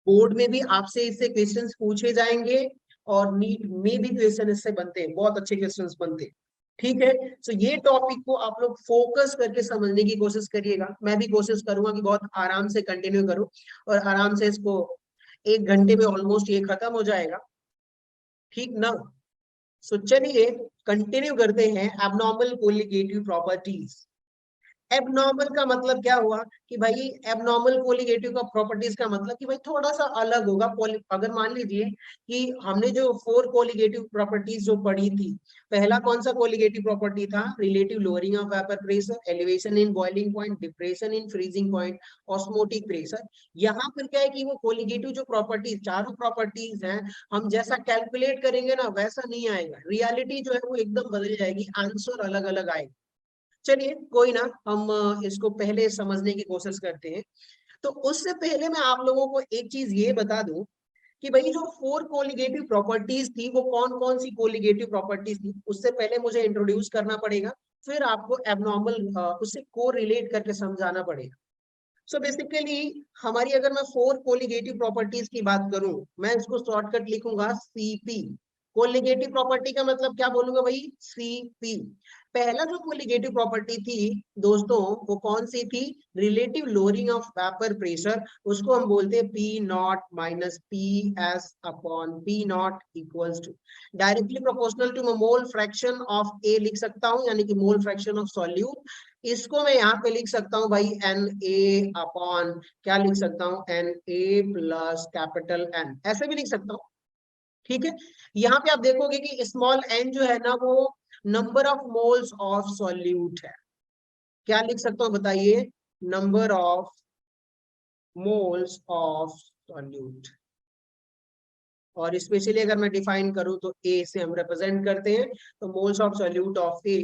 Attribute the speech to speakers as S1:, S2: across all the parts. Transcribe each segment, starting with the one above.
S1: Board में भी आपसे इससे क्वेश्चंस पूछे जाएंगे और नीट में भी क्वेश्चन इससे बनते हैं, बहुत अच्छे क्वेश्चंस बनते हैं। ठीक है, तो ये टॉपिक को आप लोग फोकस करके समझने की कोशिश करिएगा। मैं भी कोशिश करूंगा कि बहुत आराम से कंटिन्यू करूं और आराम से इसको 1 घंटे में ऑलमोस्ट ये खत्म हो जाएगा, ठीक ना। सो चलिए कंटिन्यू करते हैं। Abnormal colligative properties. एबनॉर्मल का मतलब क्या हुआ कि भाई एबनॉर्मल कोलिगेटिव का प्रॉपर्टीज का मतलब कि भाई थोड़ा सा अलग होगा। अगर मान लीजिए कि हमने जो 4 कोलिगेटिव प्रॉपर्टीज जो पढ़ी थी, पहला कौन सा कोलिगेटिव प्रॉपर्टी था? Relative lowering of vapour pressure, elevation in boiling point, depression in freezing point, osmotic pressure. यहाँ पर क्या है कि वो कोलिगेटिव जो प्रॉपर्टीज, चारों प्रॉपर्टीज हैं, हम जैसा कैलकुलेट करेंगे ना वैसा नहीं आएगा, रियलिटी जो है वो एकदम बदल जाएगी, आंसर अलग अलग आएगा। चलिए कोई ना, हम इसको पहले समझने की कोशिश करते हैं। तो उससे पहले मैं आप लोगों को एक चीज ये बता दूं कि भाई जो 4 कोलिगेटिव प्रॉपर्टीज थी वो कौन कौन सी कोलिगेटिव प्रॉपर्टीज थी, उससे पहले मुझे इंट्रोड्यूस करना पड़ेगा, फिर आपको एबनॉर्मल उससे को रिलेट करके समझाना पड़ेगा। सो बेसिकली हमारी, अगर मैं 4 कोलिगेटिव प्रॉपर्टीज की बात करूं, मैं इसको शॉर्टकट लिखूंगा सीपी। कोलिगेटिव प्रॉपर्टी का मतलब क्या बोलूंगा भाई? सीपी। पहला जो कोलिगेटिव प्रॉपर्टी थी दोस्तों वो कौन सी थी? Relative lowering of vapour pressure. उसको हम बोलते हैं P naught minus P S upon P naught equals to directly proportional to mole fraction of A लिख सकता हूं, यानी कि मोल फ्रैक्शन ऑफ सॉल्यूट। इसको मैं यहाँ पे लिख सकता हूँ भाई एन ए अपॉन, क्या लिख सकता हूँ? N A plus capital N, ऐसे भी लिख सकता हूँ। ठीक है, यहाँ पे आप देखोगे कि स्मॉल एन जो है ना वो number of moles of solute है। क्या लिख सकता हूँ बताइए? Number of moles of solute. और स्पेशली अगर मैं डिफाइन करूं तो ए से हम रिप्रेजेंट करते हैं, तो moles of solute of A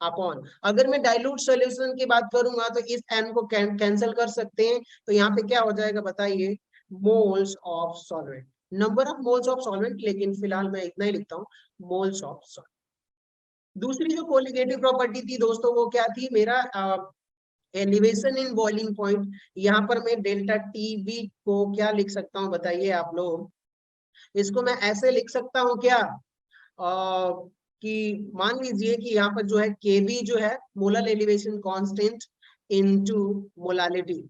S1: upon, अगर मैं डाइल्यूट सॉल्यूशन की बात करूंगा तो इस एन को कैंसिल कर सकते हैं, तो यहाँ पे क्या हो जाएगा बताइए? Moles of solvent, number of moles of solvent, लेकिन फिलहाल मैं इतना ही लिखता हूँ, मोल्स ऑफ सॉल्वेंट। दूसरी जो कोलिगेटिव प्रॉपर्टी थी दोस्तों वो क्या थी? मेरा एलिवेशन इन बॉइलिंग पॉइंट। यहाँ पर मैं डेल्टा टी बी को क्या लिख सकता हूँ बताइए आप लोग? इसको मैं ऐसे लिख सकता हूँ क्या? कि मान लीजिए कि यहाँ पर जो है केबी जो है molar elevation constant into molality,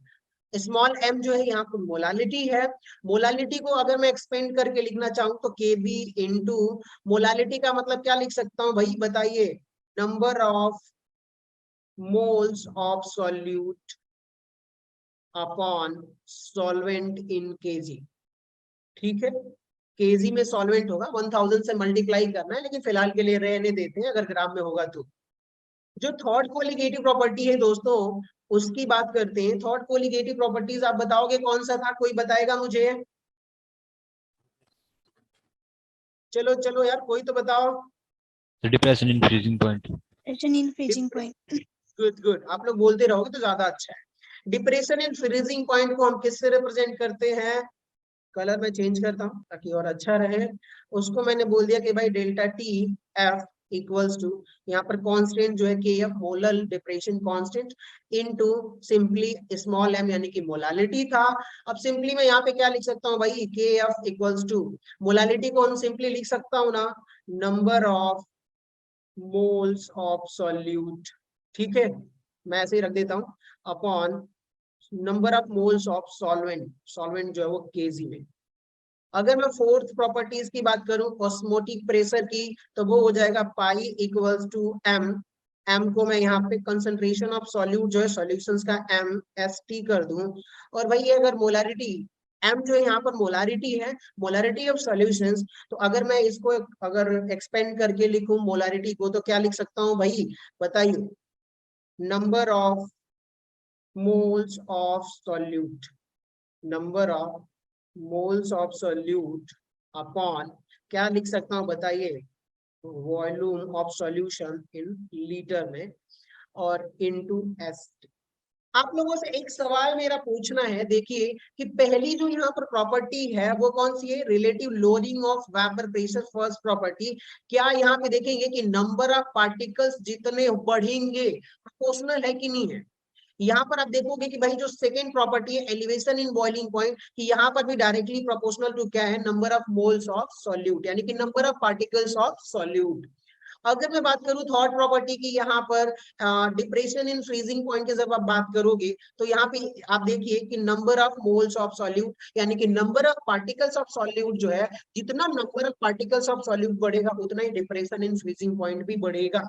S1: small M जो है यहाँ पर मोलालिटी है। मोलालिटी को अगर मैं एक्सपेंड करके लिखना चाहूँ तो केबी इनटू मोलालिटी का मतलब क्या लिख सकता हूँ भाई बताइए? Number of moles of solute upon solvent in KG. ठीक है, केजी में सॉल्वेंट होगा, 1000 से मल्टीप्लाई करना है, लेकिन फिलहाल के लिए रहने देते हैं, अगर ग्राम में होगा तो। जो थर्ड कोलिगेटिव प्रॉपर्टी है दोस्तों उसकी बात करते हैं। थर्ड कोलिगेटिव प्रॉपर्टीज आप बताओगे कौन सा था? कोई बताएगा मुझे? चलो चलो यार, कोई तो बताओ।
S2: Depression in freezing point.
S3: Depression in freezing point.
S1: Good good, आप लोग बोलते रहोगे तो ज्यादा अच्छा है। डिप्रेशन इन फ्रीजिंग पॉइंट को हम किससे रिप्रेजेंट करते हैं? कलर में चेंज करता हूँ ताकि और अच्छा रहे। उसको मैंने बोल दिया कि भाई delta T F equals to, यहाँ पर कांस्टेंट जो है K F molar depression constant into simply small M यानी कि मोलालिटी था। अब सिंपली मैं यहाँ पे क्या लिख सकता हूँ भाई? के एफ इक्वल्स टू, मोलालिटी को हम सिंपली लिख सकता हूँ ना, number of moles of solute. ठीक है, मैं ऐसे ही रख देता हूँ, upon number of moles of solvent, solvent जो है वो केजी में। अगर मैं फोर्थ प्रॉपर्टीज की बात करूं ऑस्मोटिक प्रेशर की, तो वो हो जाएगा pi equals to M. M को मैं यहाँ पे कंसंट्रेशन ऑफ सॉल्यूट जो है सॉल्यूशंस का एम एस टी कर दूं। और भाई अगर मोलारिटी, एम जो है यहाँ पर मोलारिटी है, मोलारिटी ऑफ सॉल्यूशंस, तो अगर मैं इसको अगर एक्सपेंड करके लिखूं मोलारिटी को, तो क्या लिख सकता हूँ भाई बताइए? Number of moles of solute, number of moles of solute upon, क्या लिख सकता हूँ बताइए? Volume of solution in litre में, और इनटू एस। आप लोगों से एक सवाल मेरा पूछना है, देखिए कि पहली जो यहाँ पर प्रॉपर्टी है वो कौन सी है? Relative lowering of vapour pressure, first property. क्या यहाँ पे देखेंगे कि नंबर ऑफ पार्टिकल्स जितने बढ़ेंगे प्रोपोर्शनल है कि नहीं है? यहाँ पर आप देखोगे कि भाई जो सेकेंड प्रॉपर्टी है एलिवेशन इन बॉइलिंग पॉइंट, कि यहाँ पर भी डायरेक्टली प्रोपोर्शनल टू क्या है, number of moles of solute, यानी कि number of particles of solute. अगर मैं बात करूं थर्ड प्रॉपर्टी की, यहाँ पर डिप्रेशन इन फ्रीजिंग पॉइंट की जब आप बात करोगे तो यहाँ पे आप देखिए कि number of moles of solute, यानी कि number of particles of solute जो है, जितना number of particles of solute बढ़ेगा उतना ही डिप्रेशन इन फ्रीजिंग पॉइंट भी बढ़ेगा।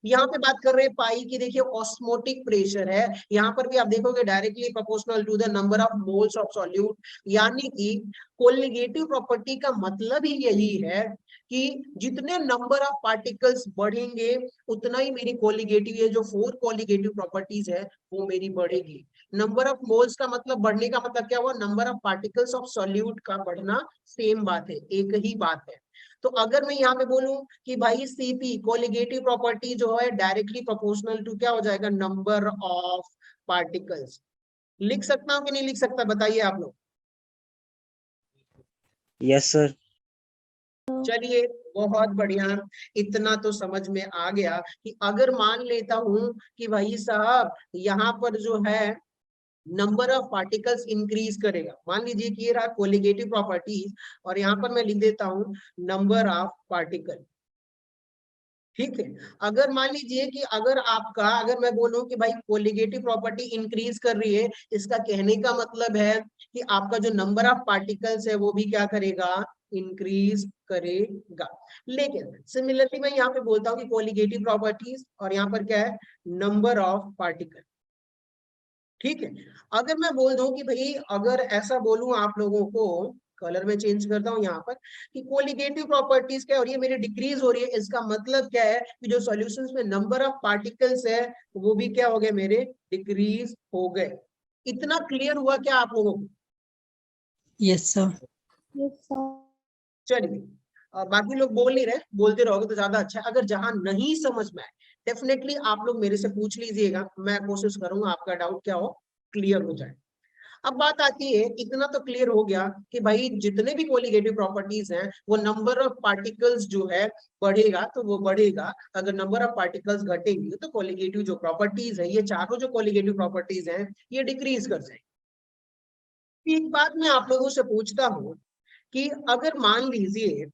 S1: यहाँ पे बात कर रहे हैं पाई की, देखिए ऑस्मोटिक प्रेशर है, यहाँ पर भी आप देखोगे directly proportional to the number of moles of solute, यानी कि कोलिगेटिव प्रॉपर्टी का मतलब ही यही है कि जितने नंबर ऑफ पार्टिकल्स बढ़ेंगे उतना ही मेरी कोलिगेटिव, ये जो 4 कोलिगेटिव प्रॉपर्टीज है वो मेरी बढ़ेगी। नंबर ऑफ मोल्स का मतलब बढ़ने का मतलब क्या हुआ, number of particles of solute का बढ़ना, सेम बात है, एक ही बात है। तो अगर मैं यहाँ पे बोलूं कि भाई सीपी कोलिगेटिव प्रॉपर्टी जो है डायरेक्टली प्रोपोर्शनल टू क्या हो जाएगा, नंबर ऑफ पार्टिकल्स। लिख सकता हूं कि नहीं लिख सकता, बताइए आप लोग।
S4: Yes sir.
S1: चलिए बहुत बढ़िया, इतना तो समझ में आ गया कि अगर मान लेता हूं कि भाई साहब यहाँ पर जो है नंबर ऑफ पार्टिकल्स इंक्रीज करेगा, मान लीजिए कि ये रहा कोलिगेटिव प्रॉपर्टीज, और यहाँ पर मैं लिख देता हूं नंबर ऑफ पार्टिकल, ठीक है। अगर मान लीजिए कि अगर मैं बोलूं कि भाई कोलिगेटिव प्रॉपर्टी इंक्रीज कर रही है, इसका कहने का मतलब है कि आपका जो नंबर ऑफ पार्टिकल्स है वो भी क्या करेगा, इंक्रीज करेगा। लेकिन सिमिलरली मैं यहाँ पे बोलता हूँ कि कोलिगेटिव प्रॉपर्टीज और यहाँ पर क्या है, नंबर ऑफ पार्टिकल, ठीक है। अगर मैं बोल दूं कि भाई अगर ऐसा बोलूं आप लोगों को, कलर में चेंज करता हूं यहाँ पर, कि कोलिगेटिव प्रॉपर्टीज क्या हो रही है, मेरी डिक्रीज हो रही है, इसका मतलब क्या है कि जो सॉल्यूशंस में नंबर ऑफ पार्टिकल्स है वो भी क्या हो गए, मेरे डिक्रीज हो गए। इतना क्लियर हुआ क्या आप लोगों को?
S3: Yes sir.
S1: चलिए बाकी लोग बोल नहीं रहे, बोलते रहोगे तो ज्यादा अच्छा है। अगर जहां नहीं समझ में आए डेफिनेटली आप लोग मेरे से पूछ लीजिएगा, मैं कोशिश करूंगा आपका डाउट क्या हो, क्लियर हो जाए। अब बात आती है, इतना तो क्लियर हो गया कि भाई जितने भी कोलिगेटिव प्रॉपर्टीज हैं वो नंबर ऑफ पार्टिकल्स जो है बढ़ेगा तो वो बढ़ेगा, अगर नंबर ऑफ पार्टिकल्स घटेगी तो कोलिगेटिव जो प्रॉपर्टीज है, ये चारों जो कोलिगेटिव प्रॉपर्टीज हैं ये डिक्रीज कर जाएगी। एक बात मैं आप लोगों से पूछता हूँ कि अगर मान लीजिए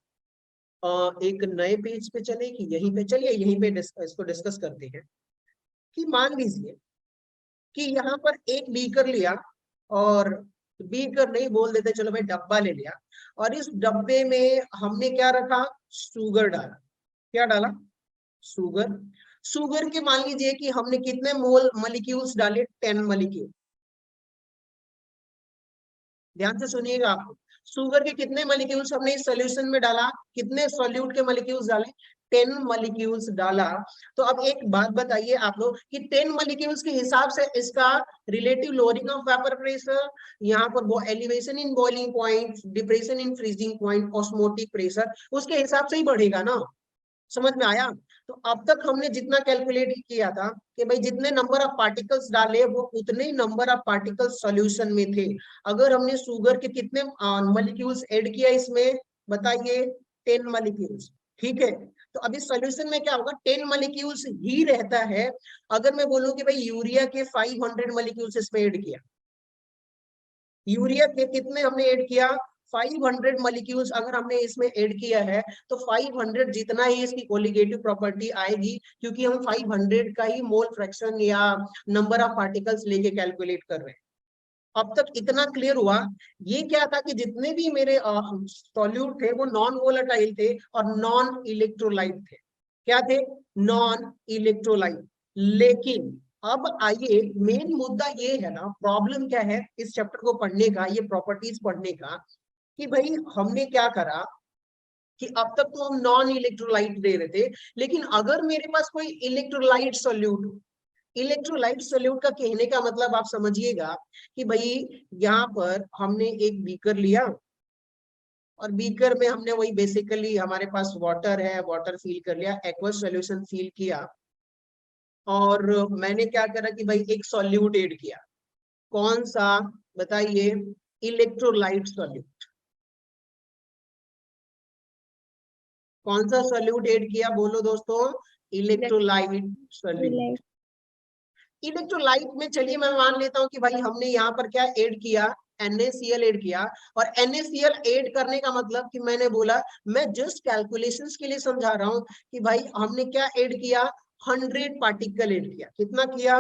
S1: एक नए पेज पे चले कि यहीं पे चलिए, यहीं पे इसको डिस्कस करते हैं, कि मान लीजिए कि यहाँ पर एक बीकर लिया, और बीकर नहीं बोल देते, चलो भाई डब्बा ले लिया, और इस डब्बे में हमने क्या रखा, शुगर डाला। क्या डाला, शुगर। शुगर के मान लीजिए कि हमने कितने मोल मॉलिक्यूल्स डाले, 10 मॉलिक्यूल। ध्यान से सुनिएगा आप, शुगर के कितने मॉलिक्यूल्स हमने इस सॉल्यूशन में डाला, कितने सॉल्यूट के मॉलिक्यूल्स डाले, 10 मॉलिक्यूल्स डाला। तो अब एक बात बताइए आप लोग कि 10 मॉलिक्यूल्स के हिसाब से इसका relative lowering of vapour pressure, यहाँ पर वो elevation in boiling point, depression in freezing point, osmotic pressure, उसके हिसाब से ही बढ़ेगा ना। समझ में आया? तो अब तक हमने जितना कैलकुलेट किया था कि भाई जितने नंबर ऑफ पार्टिकल्स डाले वो उतने ही नंबर ऑफ पार्टिकल्स सॉल्यूशन में थे। अगर हमने शुगर के कितने मॉलिक्यूल्स ऐड किया इसमें, बताइए, 10 मॉलिक्यूल्स, ठीक है। तो अभी सॉल्यूशन में क्या होगा, 10 मॉलिक्यूल्स ही रहता है। अगर मैं बोलूं कि भाई यूरिया के 500 मॉलिक्यूल्स इसमें ऐड किया, यूरिया के कितने हमने ऐड किया, 500 मॉलिक्यूल्स अगर हमने इसमें ऐड किया है, तो 500 जितना ही इसकी कोलिगेटिव प्रॉपर्टी आएगी, क्योंकि हम 500 का ही मोल फ्रैक्शन या नंबर ऑफ पार्टिकल्स लेके कैलकुलेट कर रहे हैं। अब तक इतना क्लियर हुआ। ये क्या था कि जितने भी मेरे सॉल्यूट थे वो नॉन वोलेटाइल थे और नॉन इलेक्ट्रोलाइट थे। क्या थे, नॉन इलेक्ट्रोलाइट। लेकिन अब आइए, मेन मुद्दा ये है ना, प्रॉब्लम क्या है इस चैप्टर को पढ़ने का, ये प्रॉपर्टीज पढ़ने का, कि भाई हमने क्या करा कि अब तक तो हम नॉन इलेक्ट्रोलाइट दे रहे थे, लेकिन अगर मेरे पास कोई इलेक्ट्रोलाइट सोल्यूट, इलेक्ट्रोलाइट सोल्यूट का कहने का मतलब आप समझिएगा कि भाई यहाँ पर हमने एक बीकर लिया, और बीकर में हमने वही बेसिकली हमारे पास वाटर है, वाटर फिल कर लिया, एक्वस सॉल्यूशन फिल किया, और मैंने क्या करा कि भाई एक सॉल्यूट ऐड किया। कौन सा, बताइए, इलेक्ट्रोलाइट सॉल्यूट। कौन सा सॉल्यूट ऐड किया, बोलो दोस्तों, इलेक्ट्रोलाइट सॉल्यूट। इलेक्ट्रोलाइट में चलिए मैं मान लेता हूं कि भाई हमने यहाँ पर क्या ऐड किया, NaCl ऐड किया, और NaCl ऐड करने का मतलब कि मैंने बोला, मैं जस्ट कैलकुलेशंस के लिए समझा रहा हूं कि भाई हमने क्या ऐड किया, 100 पार्टिकल ऐड किया। कितना किया,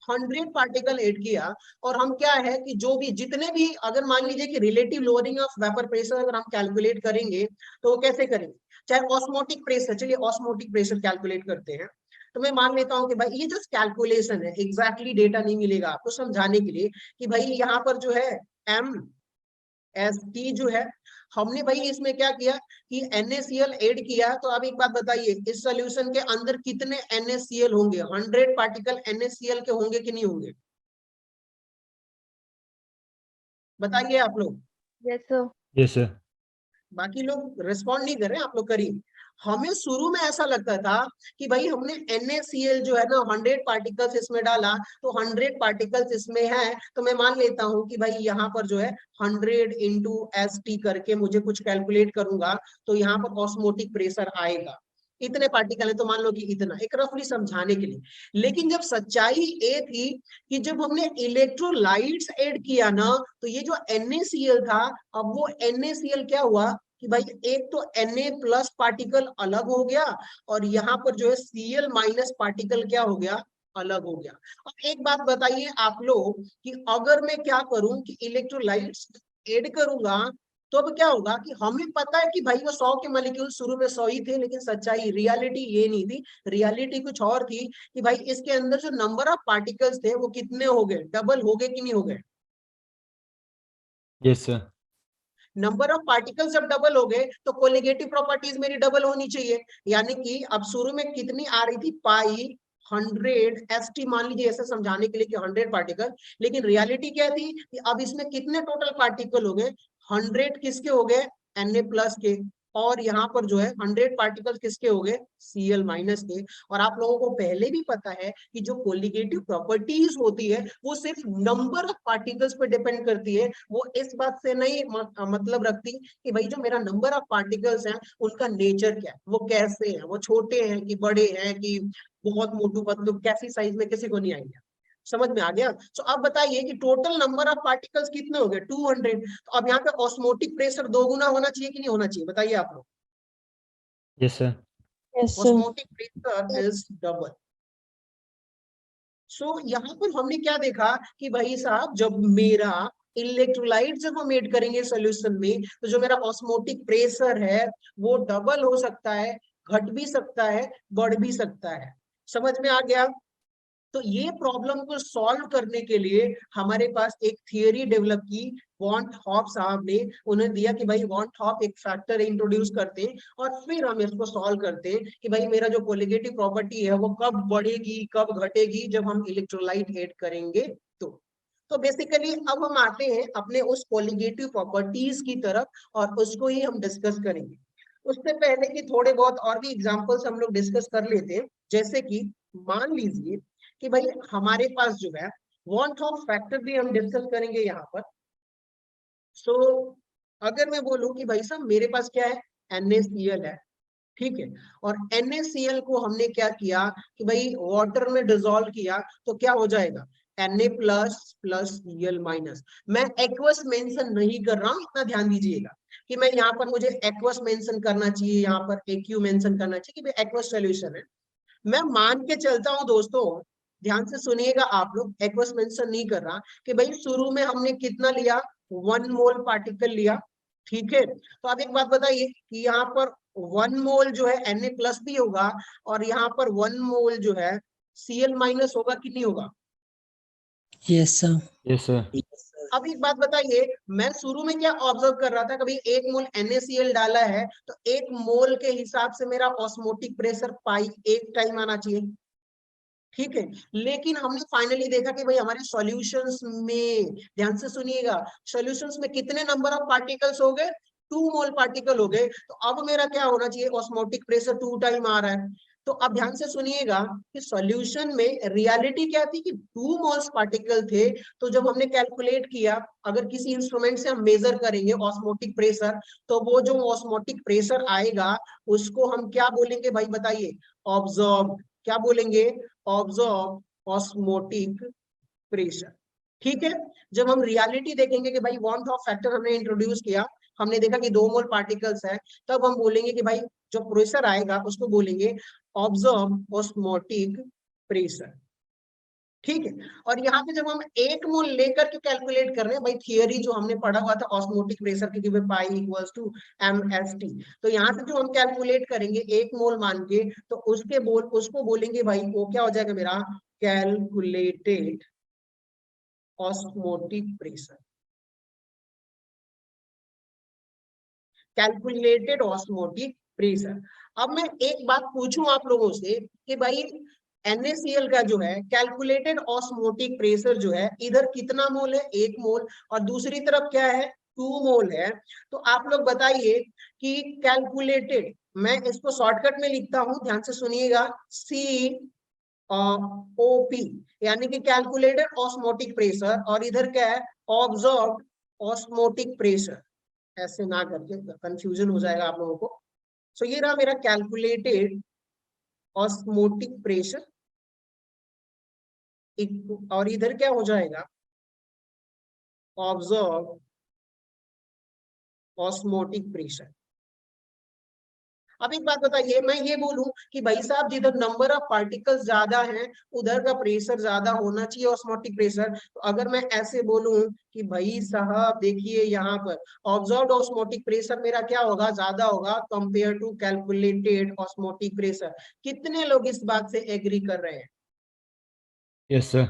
S1: 100 पार्टिकल ऐड किया। और हम क्या है कि जो भी जितने भी, अगर मान लीजिए कि relative lowering of vapour pressure अगर हम कैलकुलेट करेंगे तो वो कैसे करेंगे, चाहे ऑस्मोटिक प्रेशर, चलिए ऑस्मोटिक प्रेशर कैलकुलेट करते हैं। तो मैं मान लेता हूं कि भाई ये जस्ट कैलकुलेशन है, एग्जैक्टली डेटा नहीं मिलेगा आपको समझाने के लिए कि भाई यहाँ पर जो है MST जो है, हमने भाई इसमें क्या किया कि NaCl ऐड किया। तो अब एक बात बताइए, इस सॉल्यूशन के अंदर कितने NaCl होंगे, 100 पार्टिकल NaCl के होंगे कि नहीं होंगे, बताइए आप लोग।
S4: Yes sir.
S2: Yes, sir.
S1: बाकी लोग रिस्पॉन्ड नहीं कर रहे, आप लोग करिए। हमें शुरू में ऐसा लगता था कि भाई हमने NaCl जो है ना 100 पार्टिकल्स इसमें डाला तो 100 पार्टिकल्स इसमें है, तो मैं मान लेता हूं कि भाई यहाँ पर जो है 100 इंटू ST करके मुझे कुछ कैलकुलेट करूंगा तो यहाँ पर ऑस्मोटिक प्रेशर आएगा। इतने पार्टिकल है तो मान लो कि इतना, एक रफली समझाने के लिए। लेकिन जब सच्चाई ये थी कि जब हमने इलेक्ट्रोलाइट्स ऐड किया ना तो ये जो NaCl था, अब वो NaCl क्या हुआ कि भाई एक तो Na+ पार्टिकल अलग हो गया और यहाँ पर जो है Cl- पार्टिकल क्या हो गया, अलग हो गया। अब एक बात बताइए आप लोग कि अगर मैं क्या करूं कि इलेक्ट्रोलाइट्स ऐड करूंगा तो अब क्या होगा कि हमें पता है कि भाई वो 100 के मॉलिक्यूल शुरू में 100 ही थे, लेकिन सच्चाई रियलिटी ये नहीं थी, रियलिटी कुछ और थी कि भाई इसके अंदर जो नंबर ऑफ पार्टिकल्स थे वो कितने हो गए, डबल हो गए कि नहीं हो गए।
S2: Yes, sir.
S1: Number of particles जब डबल हो गए तो कोलिगेटिव प्रॉपर्टीज मेरी डबल होनी चाहिए, यानी कि अब शुरू में कितनी आ रही थी, पाई 100 ST मान लीजिए ऐसे समझाने के लिए कि 100 पार्टिकल, लेकिन रियलिटी क्या थी कि अब इसमें कितने टोटल पार्टिकल हो गए, 100 किसके हो गए, Na+ के, और यहाँ पर जो है 100 पार्टिकल किसके हो गए, Cl- के। और आप लोगों को पहले भी पता है कि जो कोलिगेटिव प्रॉपर्टीज होती है वो सिर्फ नंबर ऑफ पार्टिकल्स पे डिपेंड करती है, वो इस बात से नहीं मतलब रखती कि भाई जो मेरा नंबर ऑफ पार्टिकल्स हैं उनका नेचर क्या है, वो कैसे हैं, वो छोटे हैं कि बड़े हैं कि बहुत मोटू पतलू, कैसी साइज में, किसी को नहीं आइडिया। समझ में आ गया। तो अब बताइए कि टोटल नंबर ऑफ पार्टिकल्स कितने हो गए, 200। तो अब यहाँ पे ऑस्मोटिक प्रेशर 2 गुना होना चाहिए कि नहीं होना चाहिए, बताइए आप लोग।
S2: Yes, sir.
S3: Yes, sir.
S1: Osmotic pressure is double. So यहाँ पर हमने क्या देखा कि भाई साहब जब मेरा इलेक्ट्रोलाइट जब हम ऐड करेंगे सोल्यूशन में तो जो मेरा ऑस्मोटिक प्रेशर है वो डबल हो सकता है, घट भी सकता है, बढ़ भी सकता है। समझ में आ गया। तो ये प्रॉब्लम को सॉल्व करने के लिए हमारे पास एक थियरी डेवलप की वॉन हॉफ साहब ने, उन्हें दिया कि भाई वॉन हॉफ एक फैक्टर इंट्रोड्यूस करते हैं और फिर हम इसको सॉल्व करते हैं कि भाई मेरा जो कोलिगेटिव प्रॉपर्टी है वो कब बढ़ेगी कब घटेगी जब हम इलेक्ट्रोलाइट ऐड करेंगे। तो बेसिकली अब हम आते हैं अपने उस कोलिगेटिव प्रॉपर्टीज की तरफ और उसको ही हम डिस्कस करेंगे। उससे पहले कि थोड़े बहुत और भी एग्जांपल्स हम लोग डिस्कस कर लेते हैं, जैसे कि मान लीजिए कि भाई हमारे पास जो है वॉन हॉफ फैक्टर भी हम डिस्कस करेंगे यहाँ पर। सो अगर मैं बोलूं कि भाई साहब मेरे पास क्या है, NaCl है, ठीक है, और NaCl को हमने क्या किया कि भाई वाटर में डिसॉल्व किया तो क्या हो जाएगा, Na+ Cl-। मैं एक्वस मेंशन नहीं कर रहा हूं, इतना ध्यान दीजिएगा कि मैं यहाँ पर मुझे एक्वस मेंशन करना चाहिए, यहाँ पर AQ मेंशन करना चाहिए कि भाई एक्वस सॉल्यूशन है। मैं मान के चलता हूं दोस्तों, ध्यान से सुनिएगा आप लोग, एक्वस मेंशन नहीं कर रहा कि भाई शुरू में हमने कितना लिया, 1 मोल पार्टिकल लिया, ठीक है। तो अब एक बात बताइए कि यहाँ पर 1 मोल जो है Na+ भी होगा और यहाँ पर 1 मोल जो है Cl- होगा कि नहीं होगा।
S3: Yes, sir.
S2: Yes, sir.
S1: अब एक बात बताइए, मैं शुरू में क्या ऑब्जर्व कर रहा था, कभी 1 मोल NaCl डाला है तो 1 मोल के हिसाब से मेरा ऑस्मोटिक प्रेशर पाई 1 टाइम आना चाहिए, ठीक है। लेकिन हमने फाइनली देखा कि भाई हमारे सॉल्यूशंस में, ध्यान से सुनिएगा, सॉल्यूशंस में कितने नंबर ऑफ पार्टिकल्स हो गए, 2 मोल पार्टिकल हो गए। तो अब मेरा क्या होना चाहिए, ऑस्मोटिक प्रेशर 2 टाइम आ रहा है। तो अब ध्यान से सुनिएगा कि सॉल्यूशन में रियलिटी क्या थी कि 2 मोल्स पार्टिकल थे। तो जब हमने कैलकुलेट किया, अगर किसी इंस्ट्रूमेंट से हम मेजर करेंगे ऑस्मोटिक प्रेशर, तो वो जो ऑस्मोटिक प्रेशर आएगा उसको हम क्या बोलेंगे भाई बताइए, ऑब्जर्व, क्या बोलेंगे, ऑब्जॉर्ब ऑस्मोटिक प्रेशर। ठीक है, जब हम रियलिटी देखेंगे कि भाई वॉन ऑफ फैक्टर हमने इंट्रोड्यूस किया, हमने देखा कि 2 मोल पार्टिकल्स है, तब हम बोलेंगे कि भाई जो प्रेशर आएगा उसको बोलेंगे ऑब्जॉर्ब ऑस्मोटिक प्रेशर। ठीक है, और यहाँ पे जब हम 1 मोल लेकर के कैलकुलेट कर रहे हैं, भाई थियरी जो हमने पढ़ा हुआ था ऑस्मोटिक प्रेशर की given pi equals to mst, तो यहाँ से जो हम कैलकुलेट करेंगे 1 मोल मान के, तो उसको बोलेंगे भाई वो क्या हो जाएगा मेरा calculated osmotic pressure. Calculated osmotic pressure. अब मैं एक बात पूछूं आप लोगों से कि भाई NaCl का जो है कैलकुलेटेड ऑस्मोटिक प्रेशर जो है, इधर कितना मोल है 1 मोल, और दूसरी तरफ क्या है 2 मोल है। तो आप लोग बताइए कि कैलकुलेटेड, मैं इसको शॉर्टकट में लिखता हूं, ध्यान से सुनिएगा, COP, यानी कि कैलकुलेटेड ऑस्मोटिक प्रेशर, और इधर क्या है ऑब्जर्व्ड ऑस्मोटिक प्रेशर। ऐसे ना करके कंफ्यूजन हो जाएगा आप लोगों को। सो ये रहा मेरा कैलकुलेटेड ऑस्मोटिक प्रेशर, और इधर क्या हो जाएगा ऑब्जर्व ऑस्मोटिक प्रेशर। अब एक बात बताइए, मैं ये बोलूं कि भाई साहब जिधर नंबर ऑफ पार्टिकल्स ज्यादा हैं उधर का प्रेशर ज्यादा होना चाहिए ऑस्मोटिक प्रेशर, तो अगर मैं ऐसे बोलूं कि भाई साहब देखिए यहाँ पर ऑब्जर्व्ड ऑस्मोटिक प्रेशर मेरा क्या होगा ज्यादा होगा compare to calculated osmotic pressure, कितने लोग इस बात से एग्री कर रहे हैं?
S2: Yes sir.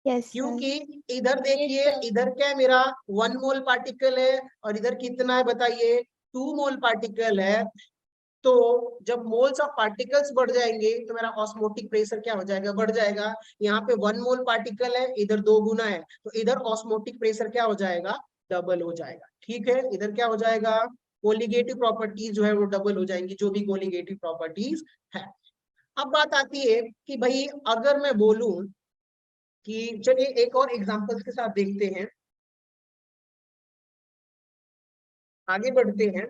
S3: Yes, sir.
S1: क्योंकि इधर देखिए इधर क्या है मेरा 1 मोल पार्टिकल है, और इधर कितना है बताइए 2 मोल पार्टिकल है। तो जब मोल्स ऑफ पार्टिकल्स बढ़ जाएंगे तो मेरा ऑस्मोटिक प्रेशर क्या हो जाएगा बढ़ जाएगा। यहाँ पे 1 मोल पार्टिकल है, इधर 2 गुना है, तो इधर ऑस्मोटिक प्रेशर क्या हो जाएगा डबल हो जाएगा। ठीक है, इधर क्या हो जाएगा कोलिगेटिव प्रॉपर्टीज जो है वो डबल हो जाएंगी, जो भी कोलिगेटिव प्रॉपर्टीज है। अब बात आती है कि भाई अगर मैं बोलूं कि चलिए एक और एग्जांपल्स के साथ देखते हैं, आगे बढ़ते हैं।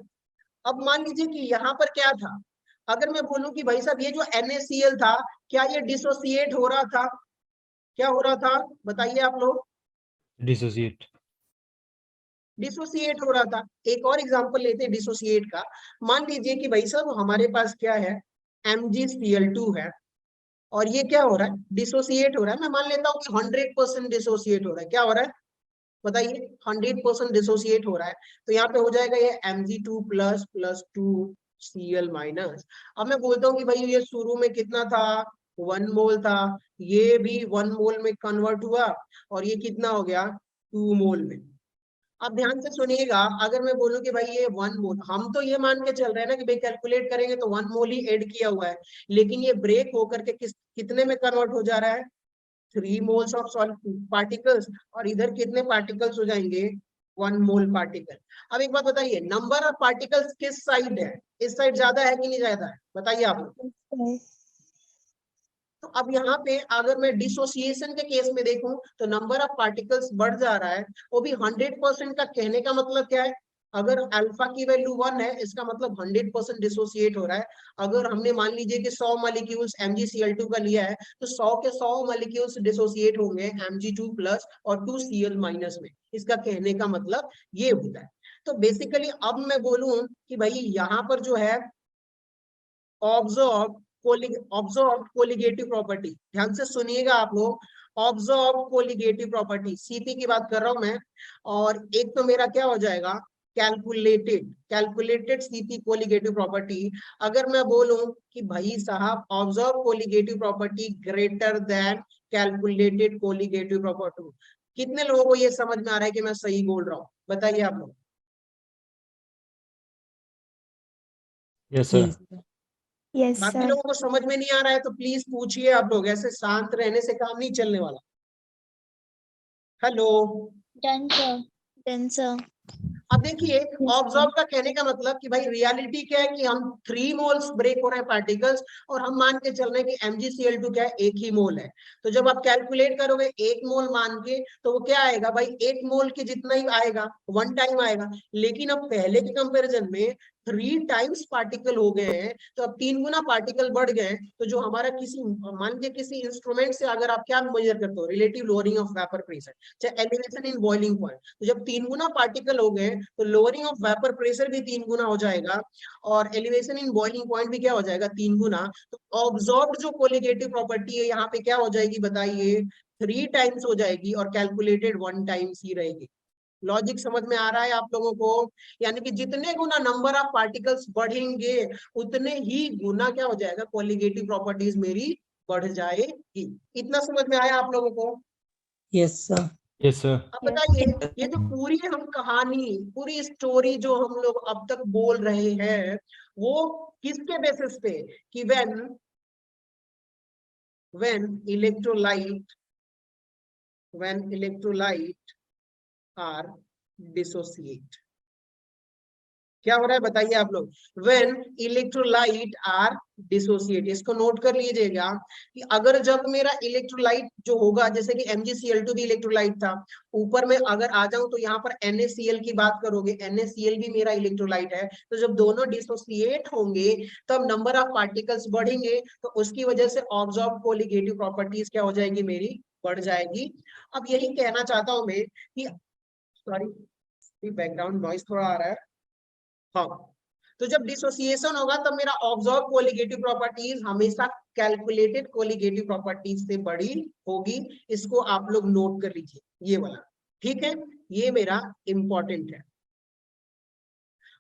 S1: अब मान लीजिए कि यहाँ पर क्या था, अगर मैं बोलूं कि भाई साहब ये जो NaCl था क्या ये डिसोसिएट हो रहा था, क्या हो रहा था बताइए आप लोग?
S2: डिसोसिएट।
S1: डिसोसिएट हो रहा था। एक और एग्जांपल लेते हैं डिसोसिएट का। मान लीजिए कि भाई साहब हमारे पास क्या है MgCl2 है, और ये क्या हो रहा है डिसोसिएट हो रहा है। मैं मान लेता हूँ कि 100% डिसोसिएट हो रहा है। क्या हो रहा है बताइए 100% डिसोसिएट हो रहा है। तो यहाँ पे हो जाएगा ये Mg2 plus plus 2Cl minus. अब मैं बोलता हूँ कि भाई ये शुरू में कितना था 1 मोल था, ये भी 1 मोल में कन्वर्ट हुआ, और ये कितना हो गया 2 मोल में। अब ध्यान से सुनिएगा, अगर मैं बोलूं कि भाई ये 1 मोल, हम तो ये मान के चल रहे हैं ना कि भाई कैलकुलेट करेंगे तो 1 मोल ही ऐड किया हुआ है, लेकिन ये ब्रेक होकर के कितने में कन्वर्ट हो जा रहा है 3 मोल्स ऑफ पार्टिकल्स, और इधर कितने पार्टिकल्स हो जाएंगे 1 मोल पार्टिकल। अब एक बात बताइए नंबर ऑफ पार्टिकल्स किस साइड है, इस साइड ज्यादा है कि नहीं ज्यादा है बताइए आप लोग?
S3: Yes,
S1: तो अब यहाँ पे अगर मैं डिसोसिएशन के केस में देखूं तो नंबर ऑफ पार्टिकल्स बढ़ जा रहा है, वो भी 100% का। कहने का मतलब क्या है, अगर अल्फा की वैल्यू 1 है इसका मतलब 100% डिसोसिएट हो रहा है। अगर हमने मान लीजिए कि 100 मॉलिक्यूल्स MgCl2 का लिया है तो 100 के 100 मॉलिक्यूल्स डिसोसिएट होंगे Mg2 प्लस और 2Cl माइनस में। इसका कहने का मतलब ये होता है। तो बेसिकली अब मैं बोलूं कि भाई यहाँ पर जो है ऑब्जर्व कोलिगेटिव प्रॉपर्टी, ध्यान से सुनिएगा आप लोग, ऑब्जर्व कोलिगेटिव प्रॉपर्टी सीपी की बात कर रहा हूं मैं, और एक तो मेरा क्या हो जाएगा कैलकुलेटेड सीपी कोलिगेटिव प्रॉपर्टी। अगर मैं बोलूं कि भाई साहब observe colligative property greater than calculated colligative property, कितने लोगों को ये समझ में आ रहा है कि मैं सही बोल रहा हूँ बताइए आप लोग?
S2: Yes sir.
S3: yes, yes,
S1: बाकी
S3: sir.
S1: लोगों को समझ में नहीं आ रहा है तो प्लीज पूछिए आप लोग, ऐसे शांत रहने से काम नहीं चलने वाला। Hello.
S3: Done, sir. Done, sir.
S1: अब देखिए
S3: Yes,
S1: ऑब्जर्व
S3: sir.
S1: का कहने का मतलब कि भाई रियलिटी क्या है कि हम 3 मोल्स ब्रेक हो रहे हैं पार्टिकल्स, और हम मान के चल रहे हैं कि MgCl2 क्या है 1 ही मोल है। तो जब आप कैलकुलेट करोगे 1 मोल मान के तो वो क्या आएगा भाई 1 मोल के जितना ही आएगा, 1 टाइम आएगा। लेकिन अब पहले के कंपेरिजन में 3 टाइम्स पार्टिकल हो गए हैं, तो अब 3 गुना पार्टिकल बढ़ गए, तो जो हमारा किसी मान के किसी इंस्ट्रूमेंट से अगर आप क्या मेजर करते हो, relative lowering of vapour pressure, चाहे एलिवेशन इन बॉइलिंग पॉइंट, तो जब 3 गुना पार्टिकल हो गए तो लोअरिंग ऑफ वेपर प्रेशर भी 3 गुना हो जाएगा और एलिवेशन इन बॉइलिंग पॉइंट भी क्या हो जाएगा, 3 गुना। तो ऑब्जॉर्ब्ड जो कोलिगेटिव प्रॉपर्टी है यहाँ पे क्या हो जाएगी बताइए, 3 टाइम्स हो जाएगी और कैलकुलेटेड 1 टाइम्स ही रहेगी। लॉजिक समझ में आ रहा है आप लोगों को? यानी कि जितने गुना नंबर ऑफ पार्टिकल्स बढ़ेंगे उतने ही गुना क्या हो जाएगा, कोलिगेटिव प्रॉपर्टीज मेरी बढ़ जाएगी। इतना समझ में आया आप लोगों को?
S4: Yes sir.
S2: Yes, sir.
S1: अब बताइए, ये जो पूरी हम कहानी, पूरी स्टोरी जो हम लोग अब तक बोल रहे हैं वो किसके बेसिस पे, कि when electrolyte are dissociate, क्या हो रहा है बताइए आप लोग, when electrolyte are dissociate। इसको नोट कर लीजिएगा कि अगर जब मेरा इलेक्ट्रोलाइट जो होगा, जैसे कि MgCl2 भी इलेक्ट्रोलाइट था, ऊपर में अगर आ जाऊं तो यहाँ पर NaCl की बात करोगे, NaCl भी मेरा इलेक्ट्रोलाइट है, तो जब दोनों डिसोसिएट होंगे तब नंबर ऑफ पार्टिकल्स बढ़ेंगे, तो उसकी वजह से ऑब्जॉर्ब कोलिगेटिव प्रॉपर्टीज क्या हो जाएगी, मेरी बढ़ जाएगी। अब यही कहना चाहता हूं मैं कि सॉरी बैकग्राउंड नॉइस थोड़ा आ रहा है। हाँ, तो जब डिसोसिएशन होगा तब मेरा ऑब्जर्व कोलिगेटिव प्रॉपर्टीज हमेशा कैलकुलेटेड कोलिगेटिव प्रॉपर्टीज से बड़ी होगी। इसको आप लोग नोट कर लीजिए, ये वाला, ठीक है, ये मेरा इंपॉर्टेंट है।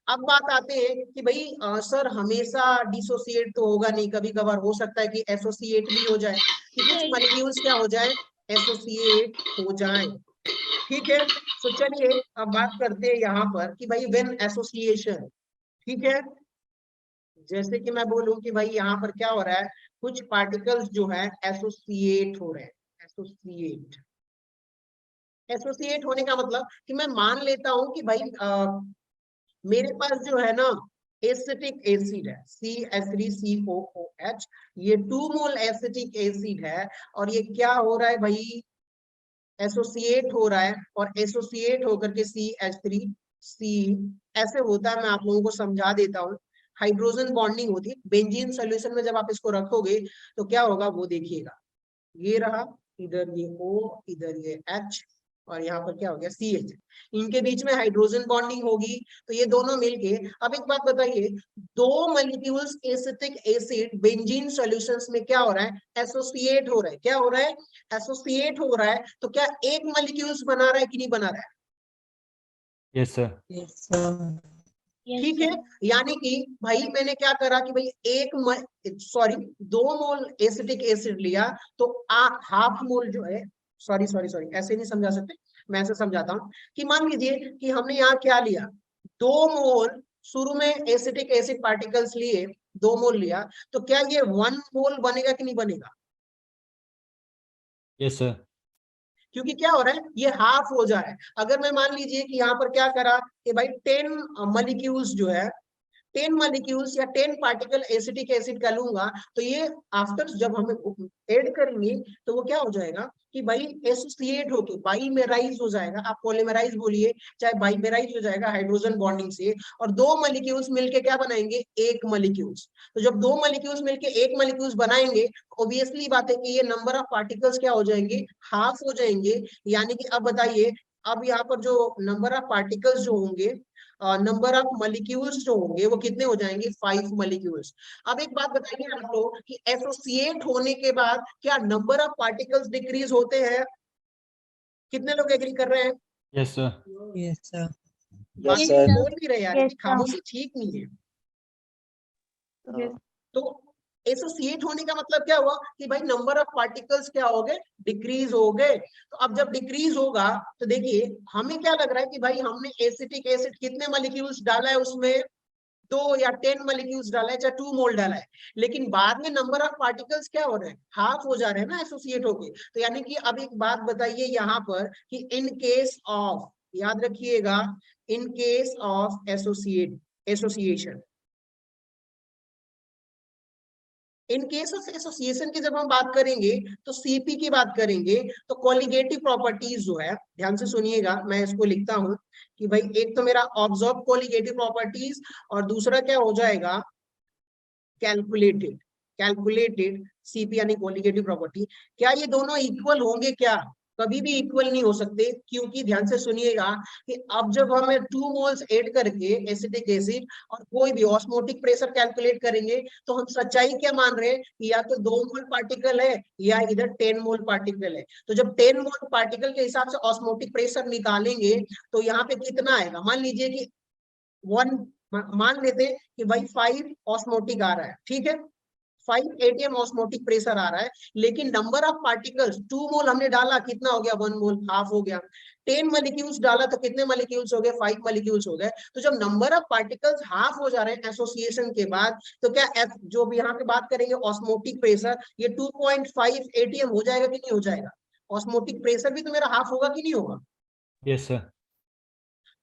S1: अब बात आते हैं कि भाई सर हमेशा डिसोसिएट तो होगा नहीं, कभी कभार हो सकता है कि एसोसिएट भी हो जाए, कि कुछ मॉलिक्यूल्स क्या हो जाए, एसोसिएट हो जाए, ठीक है। तो चलिए अब बात करते हैं यहाँ पर कि भाई व्हेन एसोसिएशन, ठीक है, जैसे कि मैं बोलूं कि भाई यहाँ पर क्या हो रहा है, कुछ पार्टिकल्स जो है एसोसिएट हो रहे हैं, एसोसिएट होने का मतलब कि मैं मान लेता हूं कि भाई मेरे पास जो है ना एसिटिक एसिड है CH3COOH, ये 2 मोल एसिटिक एसिड है और ये क्या हो रहा है भाई, एसोसिएट हो रहा है, और एसोसिएट होकर के CH3C ऐसे होता है। मैं आप लोगों को समझा देता हूँ, हाइड्रोजन बॉन्डिंग होती है बेंजीन सॉल्यूशन में, जब आप इसको रखोगे तो क्या होगा वो देखिएगा, ये रहा, इधर ये O, इधर ये H, और यहाँ पर क्या हो गया CH, इनके बीच में हाइड्रोजन बॉन्डिंग होगी, तो ये दोनों मिलके। अब एक बात बताइए, 2 molecules acetic acid benzene solutions में क्या हो रहा है, एसोसिएट हो रहा है, क्या हो रहा है, एसोसिएट हो रहा है, तो क्या एक मॉलिक्यूल्स बना रहा है कि नहीं बना रहा है?
S2: Yes, sir.
S4: Yes sir.
S1: ठीक है, यानी कि भाई मैंने क्या करा कि भाई 2 मोल एसिटिक एसिड लिया, तो हाफ मोल जो है, सॉरी ऐसे नहीं समझा सकते, मैं ऐसे समझाता हूं कि मान लीजिए कि हमने यहाँ क्या लिया, 2 मोल शुरू में एसिटिक एसिड पार्टिकल्स लिए, 2 मोल लिया, तो क्या ये 1 मोल बनेगा कि नहीं बनेगा?
S2: Yes, sir.
S1: क्योंकि क्या हो रहा है, ये हाफ हो जा रहा है। अगर मैं मान लीजिए कि यहाँ पर क्या करा कि भाई 10 मॉलिक्यूल्स जो है, 10 मॉलिक्यूल्स या 10 पार्टिकल एसिटिक एसिड का लूंगा, तो ये आफ्टर जब हम ऐड करेंगे तो वो क्या हो जाएगा कि भाई एसोसिएट होके बाइमेराइज हो जाएगा, आप पॉलीमराइज बोलिए चाहे बाइमेराइज हो जाएगा हाइड्रोजन बॉन्डिंग से, और 2 मॉलिक्यूल्स मिलके क्या बनाएंगे, एक मॉलिक्यूल्स। तो जब 2 मॉलिक्यूल्स मिलके एक मॉलिक्यूल्स बनाएंगे, ऑब्वियसली बात है कि ये नंबर ऑफ पार्टिकल्स क्या हो जाएंगे, हाफ हो जाएंगे। यानी कि अब बताइए, अब यहाँ पर जो नंबर ऑफ पार्टिकल्स जो होंगे, नंबर ऑफ मॉलिक्यूल्स जो होंगे वो कितने हो जाएंगे, 5 मॉलिक्यूल्स। अब एक बात बताइए आप लोग कि एसोसिएट होने के बाद क्या नंबर ऑफ पार्टिकल्स डिक्रीज होते हैं? कितने लोग एग्री कर रहे हैं?
S2: Yes, sir.
S4: Yes sir.
S1: बाकी
S3: sir.
S1: बोल भी रहे यार,
S3: Yes, sir.
S1: खामोशी ठीक नहीं है।
S3: Yes.
S1: तो एसोसिएट होने का मतलब क्या हुआ कि भाई नंबर ऑफ पार्टिकल्स क्या हो गए, डिक्रीज हो गए। तो अब जब डिक्रीज होगा तो देखिए हमें क्या लग रहा है कि भाई हमने एसिटिक एसिड कितने मॉलिक्यूल्स डाला है उसमें, 2 या 10 मॉलिक्यूल्स डाला है, चाहे 2 मोल डाला है, लेकिन बाद में नंबर ऑफ पार्टिकल्स क्या हो रहे हैं, हाफ हो जा रहे हैं ना एसोसिएट होके। तो यानी कि अब एक बात बताइए यहाँ पर कि इन केस ऑफ, याद रखिएगा, इन case of association, in case of association की जब हम बात करेंगे तो सीपी की बात करेंगे, तो कोलिगेटिव प्रॉपर्टीज जो है, ध्यान से सुनिएगा, मैं इसको लिखता हूं कि भाई एक तो मेरा ऑब्जर्व कोलिगेटिव प्रॉपर्टीज और दूसरा क्या हो जाएगा कैलकुलेटेड, कैलकुलेटेड सीपी यानी कोलिगेटिव प्रॉपर्टी। क्या ये दोनों इक्वल होंगे? क्या कभी भी इक्वल नहीं हो सकते, क्योंकि ध्यान से सुनिएगा कि अब जब हमें 2 मोल्स ऐड करके एसिटिक एसिड और कोई भी ऑस्मोटिक प्रेशर कैलकुलेट करेंगे तो हम सच्चाई क्या मान रहे हैं कि या तो 2 मोल पार्टिकल है या इधर 10 मोल पार्टिकल है। तो जब 10 मोल पार्टिकल के हिसाब से ऑस्मोटिक प्रेशर निकालेंगे तो यहाँ पे कितना आएगा? मान लीजिए कि 1, मान लेते हैं कि भाई 5 ऑस्मोटिक आ रहा है, ठीक है, 5 atm ऑस्मोटिक प्रेशर आ रहा है, लेकिन नंबर ऑफ पार्टिकल्स 2 मोल हमने डाला, कितना हो गया? 1 मोल, हाफ हो गया। 10 मॉलिक्यूल्स डाला तो कितने मॉलिक्यूल्स हो गए? 5 मॉलिक्यूल्स हो गए। तो जब नंबर ऑफ पार्टिकल्स हाफ हो जा रहे हैं एसोसिएशन के बाद, तो क्या जो भी यहाँ पे बात करेंगे ऑस्मोटिक प्रेशर, ये 2.5 atm हो जाएगा कि नहीं हो जाएगा? ऑस्मोटिक प्रेशर भी तो मेरा हाफ होगा कि नहीं होगा?
S2: Yes sir.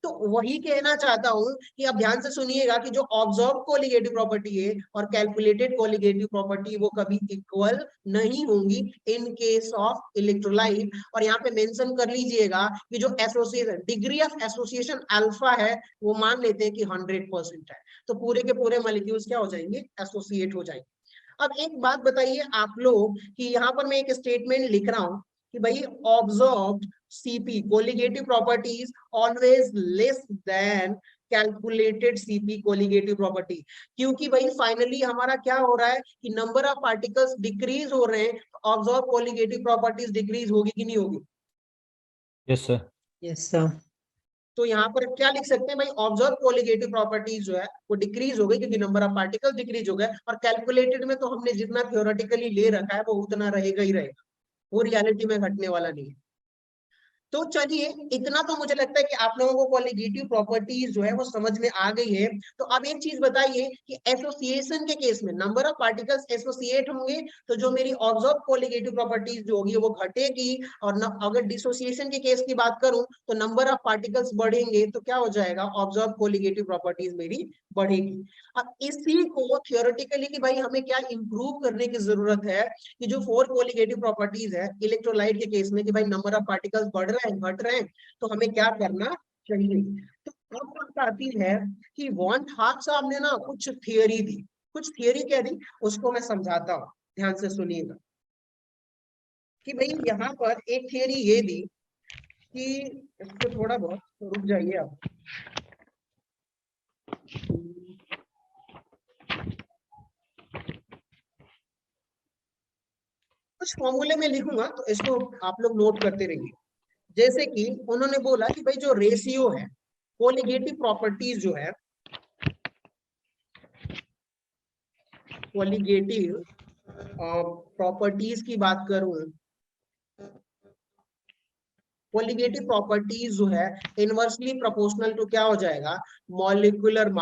S1: तो वही कहना चाहता हूं कि अब ध्यान से सुनिएगा कि जो ऑब्जर्व कोलिगेटिव प्रॉपर्टी है और कैलकुलेटेड कोलिगेटिव प्रॉपर्टी वो कभी इक्वल नहीं होंगी इन केस ऑफ इलेक्ट्रोलाइट। और यहाँ पे मेंशन कर लीजिएगा कि जो association, degree of association alpha है, वो मान लेते हैं कि 100% है, तो पूरे के पूरे मॉलिक्यूल्स क्या हो जाएंगे? एसोसिएट हो जाएंगे। अब एक बात बताइए आप लोग कि यहाँ पर मैं एक स्टेटमेंट लिख रहा हूं कि भाई observed CP colligative properties always less than calculated CP colligative property, क्योंकि भाई फाइनली हमारा क्या हो रहा है कि नंबर ऑफ पार्टिकल्स डिक्रीज हो रहे हैं, ऑब्जर्व कोलिगेटिव प्रॉपर्टीज डिक्रीज होगी कि नहीं होगी?
S2: Yes sir.
S4: Yes, sir.
S1: तो यहाँ पर क्या लिख सकते हैं भाई? ऑब्जर्व कोलिगेटिव प्रॉपर्टीज जो है वो डिक्रीज हो गई क्योंकि नंबर ऑफ पार्टिकल्स डिक्रीज हो गए, और कैलकुलेटेड में तो हमने जितना थ्योरेटिकली ले रखा है वो उतना रहेगा ही रहेगा, वो रियलिटी में घटने वाला नहीं है। तो चलिए इतना तो मुझे लगता है कि आप लोगों को कोलिगेटिव प्रॉपर्टीज जो है वो समझ में आ गई है। तो अब एक चीज बताइए कि एसोसिएशन के केस में नंबर ऑफ पार्टिकल्स एसोसिएट होंगे तो जो मेरी ऑब्जर्व कोलिगेटिव प्रॉपर्टीज जो होगी वो घटेगी, और अगर डिसोसिएशन के केस की बात करूं तो नंबर ऑफ पार्टिकल्स बढ़ेंगे तो क्या हो जाएगा? ऑब्जर्व कोलिगेटिव प्रॉपर्टीज मेरी बढ़ेगी। अब इसी को थियोरेटिकली कि भाई हमें क्या इंप्रूव करने की जरूरत है कि जो 4 कोलिगेटिव प्रॉपर्टीज है इलेक्ट्रोलाइट के केस में कि भाई नंबर ऑफ पार्टिकल्स बढ़ रहे हैं घट रहे हैं, तो हमें क्या करना चाहिए। तो अब बात आती है कि वॉन हाफ साहब ने ना कुछ थियरी दी, कुछ थियरी क्या दी उसको मैं समझाता हूँ, ध्यान से सुनिएगा कि भाई यहाँ पर एक थियरी ये दी कि इसको थोड़ा बहुत रुक जाइए आप, कुछ फॉर्मूले में लिखूंगा तो इसको आप लोग नोट करते रहिए। जैसे कि उन्होंने बोला कि भाई जो रेशियो है कोलिगेटिव प्रॉपर्टीज जो है, कोलिगेटिव प्रॉपर्टीज की बात करूं, कोलिगेटिव प्रॉपर्टीज जो है इनवर्सली प्रोपोर्शनल टू क्या हो जाएगा? Molecular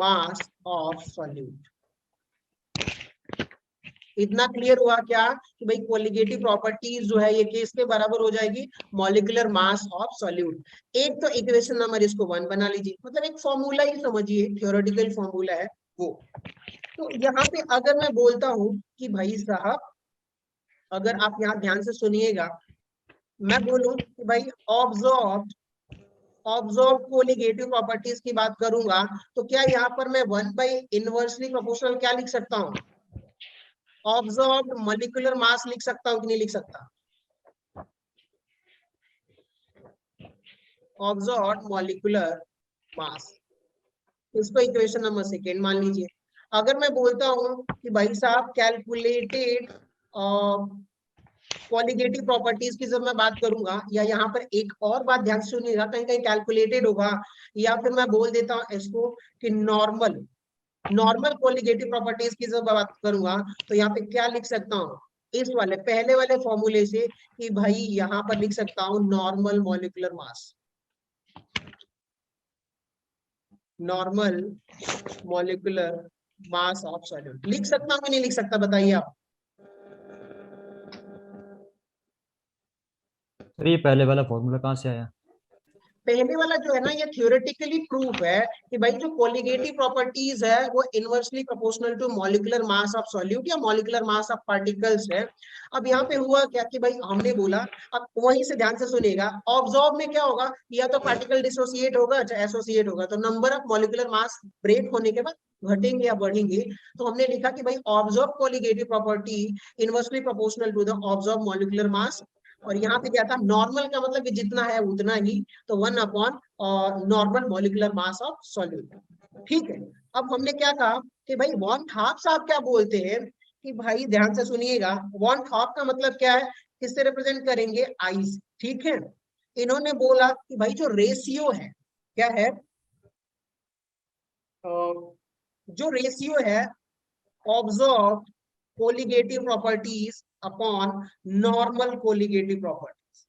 S1: mass of solute. इतना क्लियर हुआ क्या कि भाई कोलिगेटिव प्रॉपर्टीज जो है ये किसके बराबर हो जाएगी? Molecular mass of solute. एक तो इक्वेशन नंबर इसको 1 बना लीजिए, मतलब एक फॉर्मूला ही समझिए, थ्योरेटिकल फॉर्मूला है वो। तो यहाँ पे अगर मैं बोलता हूं कि भाई साहब, अगर आप यहाँ ध्यान से सुनिएगा, मैं बोलूं कि भाई ऑब्जर्व कोलिगेटिव प्रॉपर्टीज की बात करूंगा तो क्या यहाँ पर मैं 1 बाई इनवर्सली प्रोपोर्शनल क्या लिख सकता हूँ? ऑब्जर्व्ड मॉलिक्यूलर मास लिख सकता हूँ कि नहीं लिख सकता? ऑब्जर्व्ड मॉलिक्यूलर मास, इसको इक्वेशन नंबर 2 मान लीजिए। अगर मैं बोलता हूँ कि भाई साहब कैलकुलेटेड कोलिगेटिव प्रॉपर्टीज की जब मैं बात करूंगा, या यहाँ पर एक और बात ध्यान से सुनिएगा, कहीं कहीं कैलकुलेटेड होगा, या फिर मैं बोल देता हूँ इसको कि नॉर्मल कोलिगेटिव प्रॉपर्टीज की जब बात करूंगा तो यहाँ पे क्या लिख सकता हूँ? इस वाले पहले वाले फॉर्मूले से कि भाई यहाँ पर लिख सकता हूँ normal molecular mass, normal molecular mass of solute लिख सकता हूँ कि नहीं लिख सकता? बताइए आप।
S2: सर ये पहले वाला फॉर्मूला कहाँ से आया?
S1: पहले वाला जो है ना ये थ्योरेटिकली प्रूफ है कि भाई जो कोलिगेटिव प्रॉपर्टीज है वो inversely proportional to molecular mass of solute या मॉलिक्यूलर मास ऑफ पार्टिकल्स है। अब यहाँ पे हुआ क्या कि भाई हमने बोला, अब वहीं से ध्यान से सुनिएगा, ऑब्जॉर्ब में क्या होगा, या तो पार्टिकल डिसोसिएट होगा चाहे एसोसिएट होगा, तो number of molecular mass break होने के बाद घटेंगे या बढ़ेंगे। तो हमने लिखा कि भाई observed colligative property inversely proportional to the observed molecular mass. और यहाँ पे क्या था, नॉर्मल का मतलब कि जितना है उतना ही, तो 1 upon normal molecular mass of solute. ठीक है, अब हमने क्या कहा कि भाई वन हाफ साहब क्या बोलते हैं कि भाई ध्यान से सुनिएगा, वन हाफ का मतलब क्या है, किससे रिप्रेजेंट करेंगे, आई से। ठीक है, इन्होंने बोला कि भाई जो रेशियो है, क्या है, जो रेशियो है observe colligative properties upon normal colligative properties,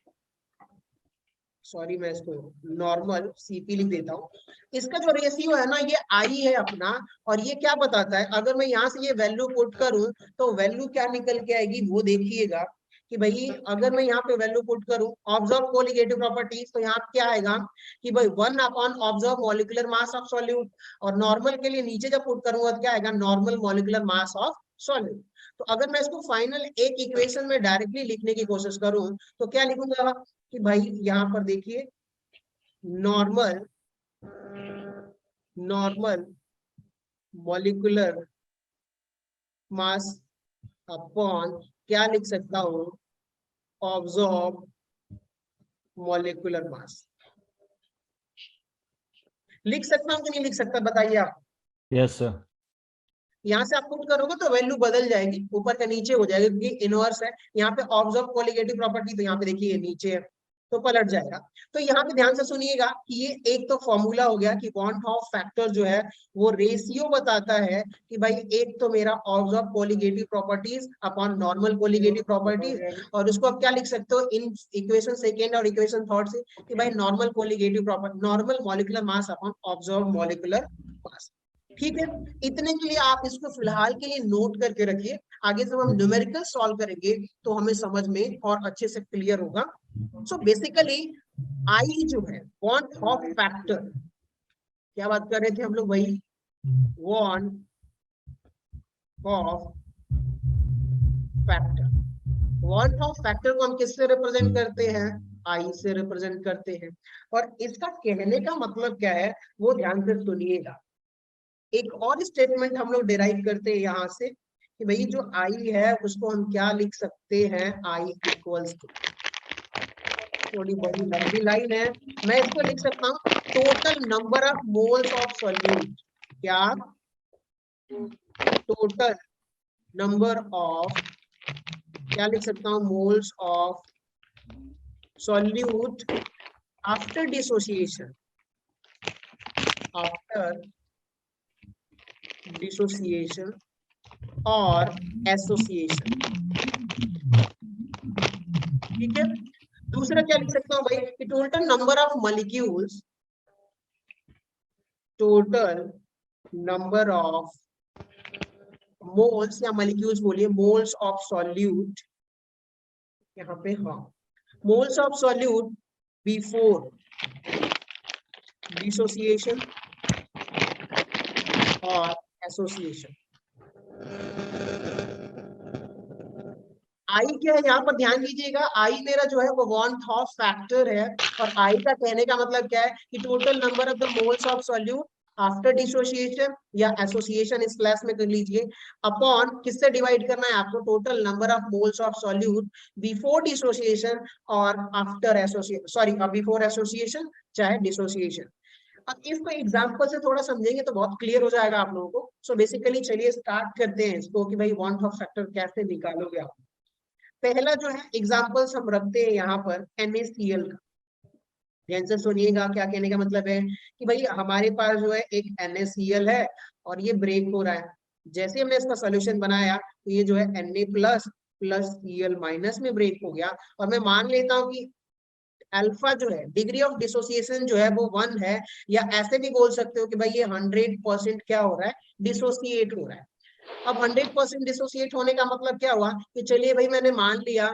S1: sorry मैं इसको नॉर्मल सीपी लिख देता हूँ। इसका जो रेशियो है ना ये आई है अपना, और ये क्या बताता है, अगर मैं यहाँ से ये वैल्यू पुट करूं तो वैल्यू क्या निकल के आएगी वो देखिएगा कि भाई अगर मैं यहाँ पे वैल्यू पुट करूं ऑब्जर्व कोलिगेटिव प्रॉपर्टीज, तो यहाँ क्या आएगा कि भाई 1 upon observe molecular mass of solute, और नॉर्मल के लिए नीचे जब पुट करूंगा तो क्या आएगा, normal molecular mass of solute. तो अगर मैं इसको फाइनल एक इक्वेशन में डायरेक्टली लिखने की कोशिश करूं तो क्या लिखूंगा कि भाई यहाँ पर देखिए नॉर्मल मॉलिक्यूलर मास अपॉन क्या लिख सकता हूं, ऑब्जॉर्ब मॉलिक्यूलर मास। लिख सकता हूं कि नहीं लिख सकता, बताइए आप।
S2: Yes sir.
S1: यहाँ से आप पुट करोगे तो वैल्यू बदल जाएगी, ऊपर का नीचे हो जाएगा क्योंकि इनवर्स है। यहाँ पे ऑब्जर्व कोलिगेटिव प्रॉपर्टी, तो यहाँ पे देखिए नीचे है तो पलट जाएगा। तो यहाँ पे ध्यान से सुनिएगा कि ये एक तो फॉर्मूला हो गया कि वॉन हॉफ फैक्टर जो है वो रेशियो बताता है कि भाई एक तो मेरा observe colligative properties upon normal colligative properties, और उसको आप क्या लिख सकते हो इन इक्वेशन सेकेंड और इक्वेशन थर्ड से कि भाई normal colligative property, normal molecular mass upon observe molecular मास। ठीक है, इतने के लिए आप इसको फिलहाल के लिए नोट करके रखिए, आगे जब हम न्यूमेरिकल सॉल्व करेंगे तो हमें समझ में और अच्छे से क्लियर होगा। सो बेसिकली आई जो है वन ऑफ फैक्टर, क्या बात कर रहे थे हम लोग भाई, one of factor. One of factor को हम किससे रिप्रेजेंट करते हैं, आई से रिप्रेजेंट करते हैं। और इसका कहने का मतलब क्या है वो ध्यान से सुनिएगा। एक और स्टेटमेंट हम लोग डिराइव करते हैं यहाँ से कि भाई जो आई है उसको हम क्या लिख सकते हैं, आई इक्वल्स टू, थोड़ी बड़ी लंबी लाइन है, मैं इसको लिख सकता हूँ total number of moles of solute, क्या टोटल नंबर ऑफ, क्या लिख सकता हूँ, moles of solute after dissociation, after dissociation और एसोसिएशन। ठीक है, दूसरा क्या लिख सकता हूं भाई कि total number of molecules, total number of moles या मॉलिक्यूल्स बोलिए, मोल्स ऑफ सॉल्यूट, यहाँ पे हाँ, moles of solute before dissociation और एसोसिएशन। आई क्या है यहाँ पर ध्यान दीजिएगा, आई मेरा जो है वो वन ऑफ फैक्टर है, और आई का कहने का मतलब क्या है कि total number of the moles of solute after dissociation या एसोसिएशन, इस क्लास में कर लीजिए, अपॉन किससे डिवाइड करना है आपको, total number of moles of solute before dissociation और after association, sorry before association चाहे डिसोसिएशन। अब इसको एग्जांपल से थोड़ा समझेंगे तो बहुत क्लियर हो जाएगा आप लोगों को। सो बेसिकली चलिए स्टार्ट करते हैं इसको कि भाई वन ऑफ फैक्टर कैसे निकालोगे आप। पहला जो है एग्जांपल्स हम रखते हैं यहाँ पर NaCl का, ध्यान से सुनिएगा क्या कहने का मतलब है कि भाई हमारे पास जो है एक NaCl है और ये ब्रेक हो रहा है। जैसे हमने इसका सोल्यूशन बनाया तो ये जो है Na plus plus Cl minus में ब्रेक हो गया, और मैं मान लेता हूँ कि अल्फा जो है डिग्री ऑफ डिसोसिएशन जो है वो 1 है, या ऐसे भी बोल सकते हो कि भाई ये 100% क्या हो रहा है, डिसोसिएट हो रहा है। अब 100% डिसोसिएट होने का मतलब क्या हुआ कि चलिए भाई मैंने मान लिया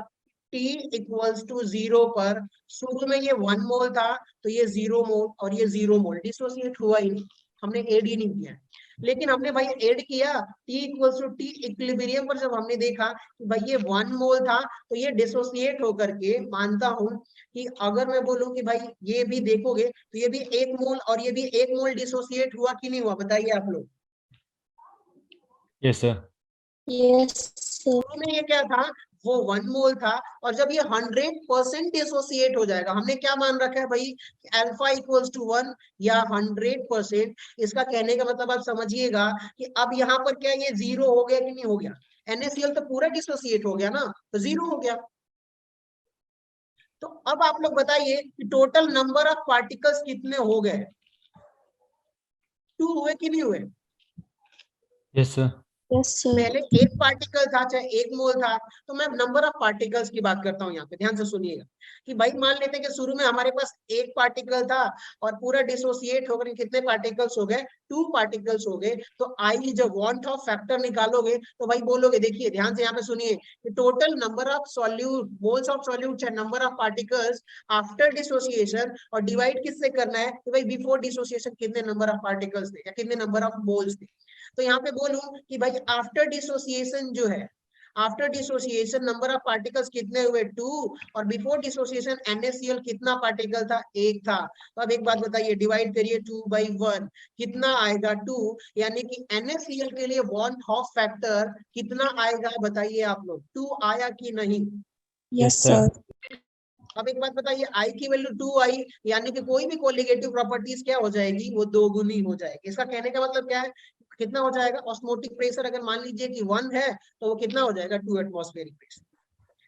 S1: T इक्वल्स टू 0 पर शुरू में ये 1 मोल था, तो ये 0 मोल और ये 0 मोल डिसोसिएट हुआ ही नहीं, हमने ऐड ही नहीं किया। लेकिन हमने भाई ऐड किया T equals to T equilibrium पर, जब हमने देखा कि भाई ये 1 मोल था, तो ये डिसोसिएट होकर के, मानता हूं कि अगर मैं बोलूं कि भाई ये भी देखोगे तो ये भी 1 मोल और ये भी 1 मोल डिसोसिएट हुआ कि नहीं हुआ, बताइए आप लोग।
S2: Yes, sir.
S3: Yes, sir.
S1: शुरू में ये क्या था, वो 1 मोल था, और जब ये 100% डिसोसिएट हो जाएगा, हमने क्या मान रखा है भाई, अल्फा इक्वल्स टू 1 या 100%। इसका कहने का मतलब आप समझिएगा कि अब यहाँ पर क्या ये 0 हो गया कि नहीं हो गया, NaCl तो पूरा डिसोसिएट हो गया ना, तो 0 हो गया। तो अब आप लोग बताइए कि टोटल नंबर ऑफ पार्टिकल्स कितने हो गए, 2 हुए कि नहीं हुए।
S2: Yes, sir.
S3: Yes, sir.
S1: पहले एक पार्टिकल था, चाहे 1 मोल था, तो मैं नंबर ऑफ पार्टिकल्स की बात करता हूँ यहाँ पे, ध्यान से सुनिएगा कि भाई मान लेते हैं कि शुरू में हमारे पास एक पार्टिकल था और पूरा डिसोसिएट होकर कितने पार्टिकल्स हो गए, 2 पार्टिकल्स हो गए। तो आई जब वांट ऑफ फैक्टर निकालोगे तो भाई बोलोगे, देखिए ध्यान से यहाँ पे सुनिए कि total number of solute, moles of solute चाहे number of particles after dissociation, और डिवाइड किससे करना है कि भाई बिफोर डिसोसिएशन कितने नंबर ऑफ पार्टिकल्स थे या कितने नंबर ऑफ मोल्स थे। तो यहाँ पे बोलूं कि भाई आफ्टर डिसोसिएशन जो है, after dissociation number of particles कितने हुए, 2, और बिफोर डिसोसिएशन NaCl कितना पार्टिकल था, 1 था। तो अब एक बात बताइए, डिवाइड करिए 2/1, कितना आएगा 2, यानी कि NaCl के लिए वांट ऑफ फैक्टर कितना आएगा, बताइए आप लोग, 2 आया कि नहीं।
S3: Yes, sir.
S1: अब एक बात बताइए, आई की वैल्यू 2 आई, यानी कि कोई भी कोलिगेटिव प्रॉपर्टीज क्या हो जाएगी, वो 2 गुनी हो जाएगी। इसका कहने का मतलब क्या है, कितना हो जाएगा, ऑस्मोटिक प्रेशर अगर मान लीजिए कि 1 है, तो वो कितना हो जाएगा, 2 एटमॉस्फेरिक प्रेशर।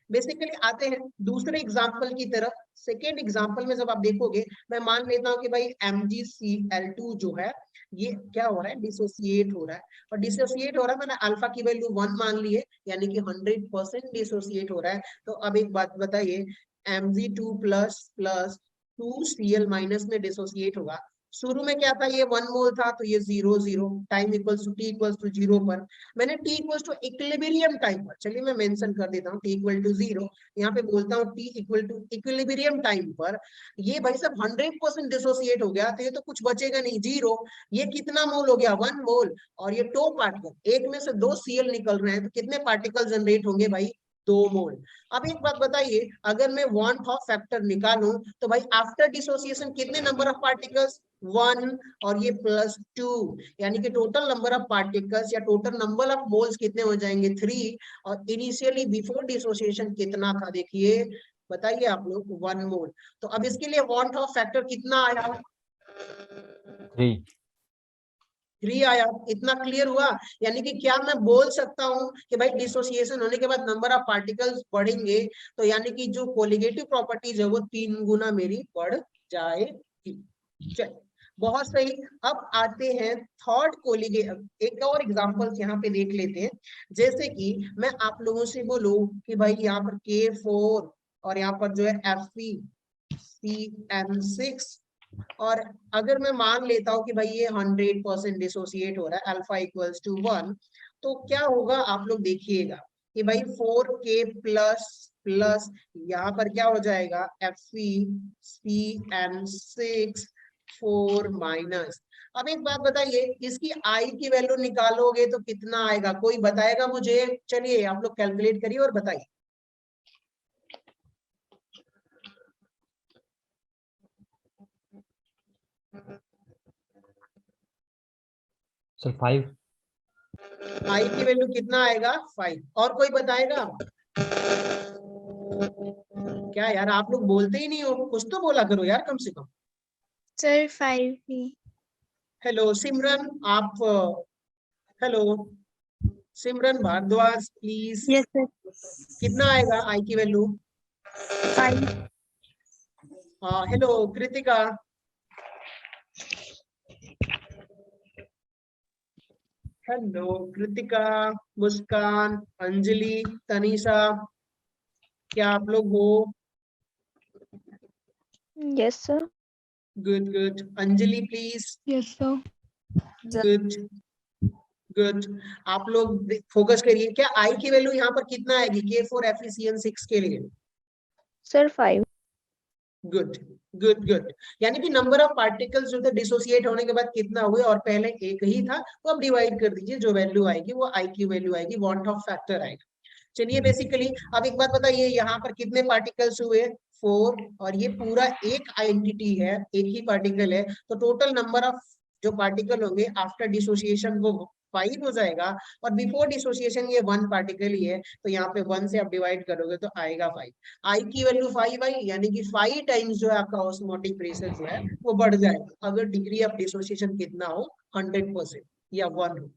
S1: बेसिकली आते हैं दूसरे एग्जाम्पल की तरफ। सेकेंड एग्जाम्पल में जब आप देखोगे, मैं मान लेता हूँ कि भाई MgCl2 जो है, ये क्या हो रहा है, डिसोसिएट हो रहा है, और डिसोसिएट हो रहा है, मैंने अल्फा की वैल्यू 1 मान ली है, यानी कि 100% डिसोसिएट हो रहा है। तो अब एक बात बताइए, Mg2 plus plus 2Cl minus में डिसोसिएट होगा। शुरू में क्या था, ये 1 मोल था, तो ये 0 0, time equals to T equals to 0 पर मैंने T equals to equilibrium time पर, चलिए मैं मेंशन कर देता हूँ T इक्वल टू 0, यहाँ पे बोलता हूँ T equal to equilibrium time पर, ये भाई सब 100% डिसोसिएट हो गया, तो ये तो कुछ बचेगा नहीं, 0। ये कितना मोल हो गया, 1 मोल, और ये 2 पार्टिकल, एक में से 2 Cl निकल रहे हैं, तो कितने पार्टिकल जनरेट होंगे भाई, 2 मोल। अब एक बात बताइए, अगर मैं वांट ऑफ फैक्टर निकालूं, तो भाई आफ्टर डिसोसिएशन कितने नंबर ऑफ पार्टिकल्स, 1, और ये प्लस 2, यानी कि टोटल नंबर ऑफ पार्टिकल्स या टोटल नंबर ऑफ मोल्स कितने हो जाएंगे, 3। और इनिशियली बिफोर डिसोसिएशन कितना था, देखिए बताइए आप लोग, 1 मोल। तो अब इसके लिए वांट ऑफ फैक्टर कितना आया,
S2: 3.
S1: 3 आया। इतना क्लियर हुआ, यानी कि क्या मैं बोल सकता हूं कि भाई डिसोसिएशन होने के बाद नंबर ऑफ पार्टिकल्स बढ़ेंगे, तो यानी कि जो कोलिगेटिव प्रॉपर्टीज है वो 3 गुना मेरी बढ़ जाएगी। चलिए बहुत सही। अब आते हैं थर्ड कोलिगेटिव, एक और एग्जांपल्स यहाँ पे देख लेते हैं। जैसे कि मैं आप लोगों से बोलूं कि भाई यहाँ पर K4 और यहाँ पर जो है FeCN6, और अगर मैं मान लेता हूं कि भाई ये 100% डिसोसिएट हो रहा है, अल्फा इक्वल्स टू 1, तो क्या होगा आप लोग देखिएगा कि भाई 4K प्लस प्लस यहाँ पर क्या हो जाएगा, FeCN6 4 माइनस। अब एक बात बताइए, इसकी आई की वैल्यू निकालोगे तो कितना आएगा, कोई बताएगा मुझे, चलिए आप लोग कैलकुलेट करिए और बताइए।
S2: Sir, 5.
S1: आई की वैल्यू कितना आएगा, 5। और कोई बताएगा, क्या यार आप लोग बोलते ही नहीं हो, कुछ तो बोला करो यार कम से कम।
S3: Sir, 5 ही।
S1: हेलो सिमरन, आप hello Simran Bhardwaj please,
S3: Yes, sir.
S1: कितना आएगा आई की वैल्यू।
S3: 5.
S1: हाँ हेलो कृतिका, हेलो कृतिका, मुस्कान, अंजलि, तनीषा, क्या आप लोग हो,
S3: Yes, sir.
S1: Good good. Anjali please,
S3: Yes, sir.
S1: Good good. आप लोग फोकस करिए, क्या आई की वैल्यू यहाँ पर कितना आएगी K4 FeCN6 के लिए,
S3: Sir, 5.
S1: Good good good. यानी कि नंबर ऑफ पार्टिकल्स जो थे डिसोसिएट होने के बाद कितना हुए, और पहले एक ही था, तो अब डिवाइड कर दीजिए, जो वैल्यू आएगी वो आई की वैल्यू आएगी, वॉन्ट ऑफ फैक्टर आएगा। चलिए बेसिकली अब एक बात बताइए, यहाँ पर कितने पार्टिकल्स हुए, 4, और ये पूरा एक आइडेंटिटी है, एक ही पार्टिकल है, तो टोटल नंबर ऑफ जो पार्टिकल होंगे आफ्टर डिसोसिएशन वो 5 हो जाएगा, और बिफोर डिसोसिएशन ये 1 पार्टिकल ही है, तो यहाँ पे 1 से आप डिवाइड करोगे तो आएगा 5। आई की वैल्यू 5 आई, यानी कि 5 टाइम्स जो है आपका ऑस्मोटिक प्रेशर जो है वो बढ़ जाएगा, अगर डिग्री ऑफ डिसोसिएशन कितना हो, 100% या 1 हो।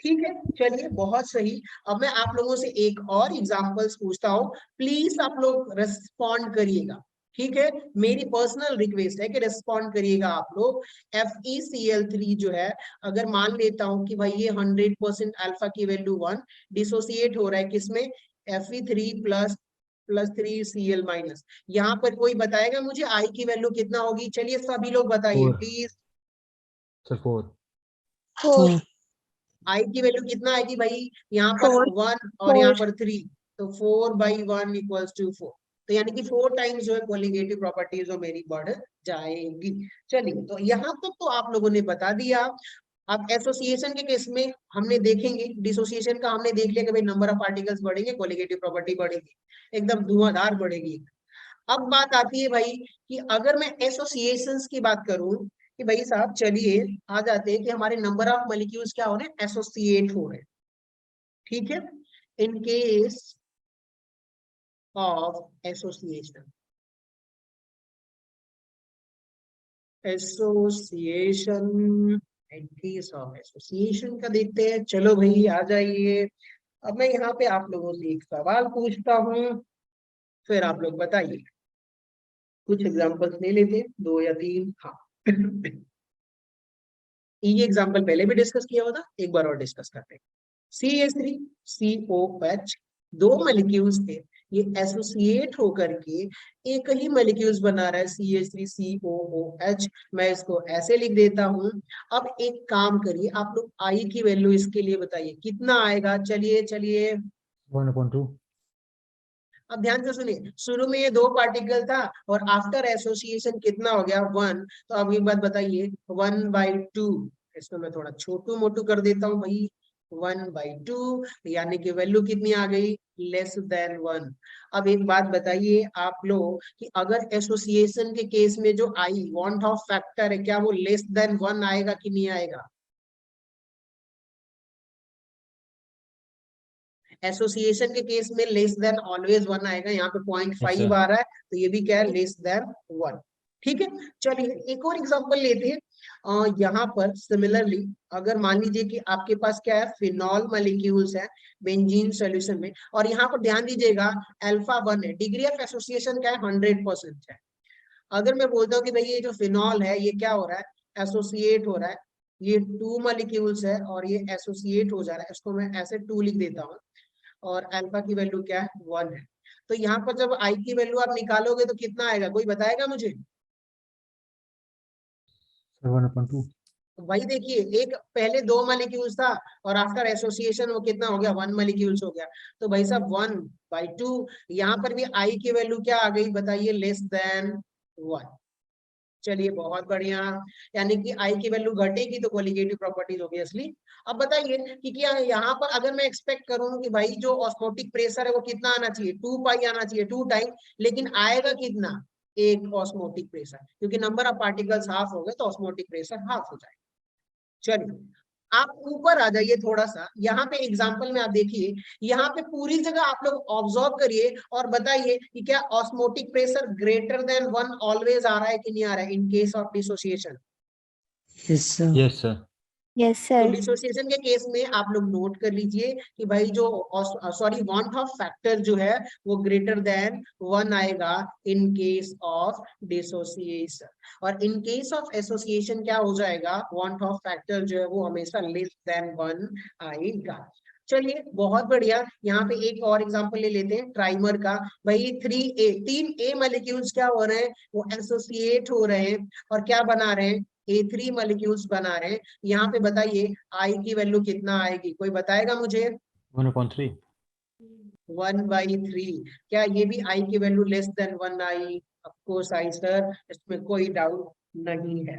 S1: ठीक है, चलिए बहुत सही। अब मैं आप लोगों से एक और एग्जांपल्स पूछता हूँ, प्लीज आप लोग रिस्पॉन्ड करिएगा। ठीक है, मेरी पर्सनल रिक्वेस्ट है कि रिस्पॉन्ड करिएगा आप लोग। FeCl3 जो है, अगर मान लेता हूं कि भाई ये 100% अल्फा की वैल्यू 1 डिसोसिएट हो रहा है किसमें, Fe3 प्लस 3Cl माइनस, यहाँ पर कोई बताएगा मुझे आई की वैल्यू कितना होगी? चलिए सभी लोग बताइए
S2: 4
S1: प्लीज।
S2: सर 4
S3: 4.
S1: आई की वैल्यू कितना आएगी भाई, यहाँ पर 1 और यहाँ पर 3, तो 4/1 इक्वल्स टू 4, तो यानी कि 4 टाइम्स जो है कोलिगेटिव प्रॉपर्टीज जो मेरी बढ़ जाएगी। चलिए, तो यहाँ तक तो आप लोगों ने बता दिया। अब एसोसिएशन के केस में हमने देखेंगे, डिसोसिएशन का हमने देख लिया कि भाई नंबर ऑफ पार्टिकल्स बढ़ेंगे, कोलिगेटिव प्रॉपर्टी बढ़ेगी, एकदम धुआंधार बढ़ेगी। अब बात आती है भाई कि अगर मैं एसोसिएशंस की बात करूं कि भाई साहब चलिए आ जाते हैं कि हमारे नंबर ऑफ मॉलिक्यूल्स क्या हो रहे हैं, एसोसिएट हो रहे हैं। ठीक है, in case of association, in case of association का देखते हैं। चलो भाई आ जाइए। अब मैं यहाँ पे आप लोगों से एक सवाल पूछता हूँ, फिर आप लोग बताइए। कुछ एग्जांपल्स ले लेते हैं, 2 या 3। हाँ ये एग्जांपल पहले भी डिस्कस किया हुआ था, एक बार और डिस्कस करते हैं। CH3COH 2 मॉलिक्यूल्स थे, ये एसोसिएट होकर के एक ही मॉलिक्यूल्स बना रहा है CH3COOH। मैं इसको ऐसे लिख देता हूं। अब एक काम करिए, आप लोग आई की वैल्यू इसके लिए बताइए कितना आएगा। चलिए चलिए
S2: 1/2
S1: अब ध्यान से सुनिए, शुरू में ये 2 पार्टिकल था और आफ्टर एसोसिएशन कितना हो गया, 1। तो अब एक बात बताइए, 1/2, इसको मैं थोड़ा छोटू मोटू कर देता हूँ भाई, 1/2, यानी कि वैल्यू कितनी आ गई, लेस देन 1। अब एक बात बताइए आप लोग कि अगर एसोसिएशन के केस में जो आई वांट ऑफ फैक्टर है, क्या वो लेस देन 1 आएगा कि नहीं आएगा? एसोसिएशन के केस में लेस देन ऑलवेज 1 आएगा, यहाँ पे 0.5 आ रहा है, तो ये भी क्या है, लेस देन 1। ठीक है, चलिए एक और एग्जांपल लेते हैं। यहाँ पर सिमिलरली अगर मान लीजिए कि आपके पास क्या है, फिनॉल मॉलिक्यूल्स है बेंजीन सॉल्यूशन में, और यहाँ पर ध्यान दीजिएगा अल्फा 1 है, डिग्री ऑफ एसोसिएशन क्या है, 100% है। अगर मैं बोलता हूँ कि भाई ये जो फिनॉल है ये क्या हो रहा है, एसोसिएट हो रहा है, ये 2 मॉलिक्यूल्स है और ये एसोसिएट हो जा रहा है, इसको मैं ऐसे 2 लिख देता हूँ, और अल्फा की वैल्यू क्या है, 1 है। तो यहाँ पर जब आई की वैल्यू आप निकालोगे तो कितना आएगा, कोई बताएगा मुझे?
S2: सर 1/2
S1: भाई देखिए, एक पहले 2 मॉलिक्यूल्स था और आफ्टर एसोसिएशन वो कितना हो गया, 1 मॉलिक्यूल्स हो गया, तो भाई साहब 1/2। यहाँ पर भी आई की वैल्यू क्या आ गई बताइए, लेस देन 1। चलिए बहुत बढ़िया, यानी कि आई की वैल्यू घटेगी तो कोलिगेटिव प्रॉपर्टीज ऑब्वियसली। अब बताइए कि क्या यहाँ पर अगर मैं एक्सपेक्ट करूं कि भाई जो ऑस्मोटिक प्रेशर है वो कितना आना चाहिए, 2π आना चाहिए, 2 टाइम, लेकिन आएगा कितना, 1 ऑस्मोटिक प्रेशर, क्योंकि नंबर ऑफ पार्टिकल्स हाफ हो गए तो ऑस्मोटिक प्रेशर हाफ हो जाएगा। चलिए आप ऊपर आ जाइए थोड़ा सा, यहाँ पे एग्जांपल में आप देखिए, यहाँ पे पूरी जगह आप लोग ऑब्जर्व करिए और बताइए कि क्या osmotic pressure greater than 1 always आ रहा है कि नहीं आ रहा है in case of dissociation?
S4: Yes, sir.
S2: Yes sir
S3: Yes,
S1: तो
S3: sir.
S1: डिसोसिएशन के केस में आप लोग नोट कर लीजिए कि भाई जो सॉरी वांट ऑफ फैक्टर जो है वो ग्रेटर देन 1 आएगा इन केस ऑफ डिसोसिएशन, और इन केस ऑफ एसोसिएशन क्या हो जाएगा, वांट ऑफ फैक्टर जो है वो हमेशा लेस देन 1 आएगा। चलिए बहुत बढ़िया, यहाँ पे एक और एग्जांपल ले लेते हैं ट्राइमर का। भाई 3 ए मॉलिक्यूल्स क्या हो रहे हैं, वो एसोसिएट हो रहे हैं और क्या बना रहे हैं, A3 मॉलिक्यूल्स बना रहे हैं। यहाँ पे बताइए आई की वैल्यू कितना आएगी, कोई बताएगा मुझे?
S2: 1/3
S1: 1/3। क्या ये भी i की value less than 1i? Of course I sir, इसमें कोई डाउट नहीं है।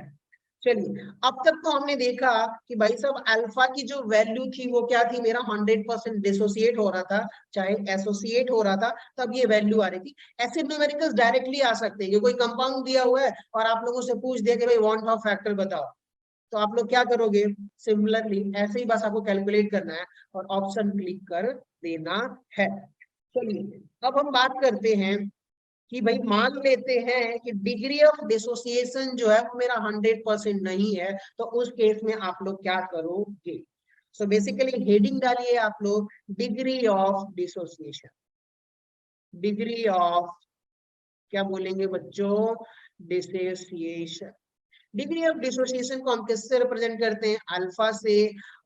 S1: चलिए, अब तक तो हमने देखा कि भाई साहब अल्फा की जो वैल्यू थी वो क्या थी, मेरा 100% डिसोसिएट हो रहा था, चाहे एसोसिएट हो रहा था, तब ये वैल्यू आ रही थी। ऐसे न्यूमेरिकल्स डायरेक्टली आ सकते हैं कि कोई कंपाउंड दिया हुआ है और आप लोगों से पूछ दिया कि भाई वॉन पावर फैक्टर बताओ, तो आप लोग क्या करोगे, सिमिलरली ऐसे ही बस आपको कैलकुलेट करना है और ऑप्शन क्लिक कर देना है। चलिए, अब हम बात करते हैं कि भाई मान लेते हैं कि डिग्री ऑफ डिसोसिएशन जो है वो मेरा 100% नहीं है, तो उस केस में आप लोग क्या करोगे। सो बेसिकली हेडिंग डालिए आप लोग, degree of dissociation. Degree of क्या बोलेंगे बच्चों, डिसोसिएशन। डिग्री ऑफ डिसोसिएशन को हम किससे रिप्रेजेंट करते हैं, अल्फा से।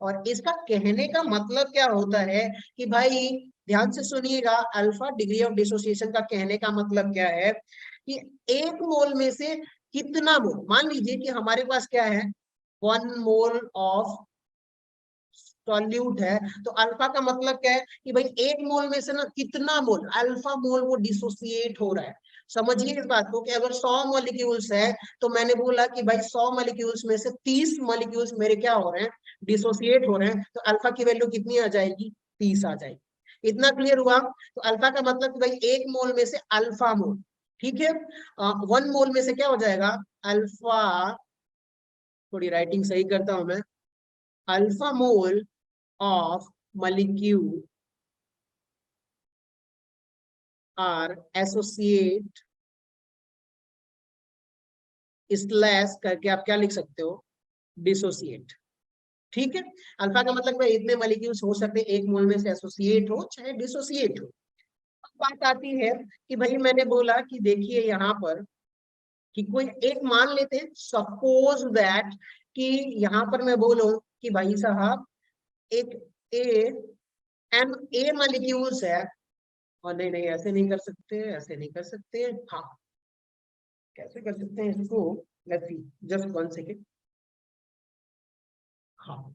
S1: और इसका कहने का मतलब क्या होता है कि भाई ध्यान से सुनिएगा, अल्फा डिग्री ऑफ डिसोसिएशन का कहने का मतलब क्या है कि एक मोल में से कितना मोल, मान लीजिए कि हमारे पास क्या है 1 मोल ऑफ सॉल्यूट है, तो अल्फा का मतलब क्या है कि भाई एक मोल में से ना कितना मोल, अल्फा मोल वो डिसोसिएट हो रहा है। समझिए इस बात को कि अगर 100 मॉलिक्यूल्स है तो मैंने बोला कि भाई 100 मॉलिक्यूल्स में से 30 मॉलिक्यूल्स मेरे क्या हो रहे हैं, डिसोसिएट हो रहे हैं, तो अल्फा की वैल्यू कितनी आ जाएगी, 30 आ जाएगी। इतना क्लियर हुआ। तो अल्फा का मतलब कि भाई एक मोल में से अल्फा मोल, ठीक है। 1 मोल में से क्या हो जाएगा अल्फा, थोड़ी राइटिंग सही करता हूं मैं, alpha mole of molecule are associate slash करके आप क्या लिख सकते हो, डिसोसिएट। ठीक है, अल्फा का मतलब है इतने मॉलिक्यूल्स हो सकते हैं, एक मोल में से एसोसिएट हो चाहे डिसोसिएट हो। बात आती है कि भाई मैंने बोला कि देखिए यहाँ पर कि कोई एक मान लेते हैं, सपोज दैट कि यहाँ पर मैं बोलूं कि भाई साहब एक ए मॉलिक्यूल्स है, और नहीं नहीं ऐसे नहीं कर सकते, ऐसे नहीं कर सकते, हाँ कैसे कर सकते हैं इसको, लेट्स सी, जस्ट 1 सेकेंड। हाँ,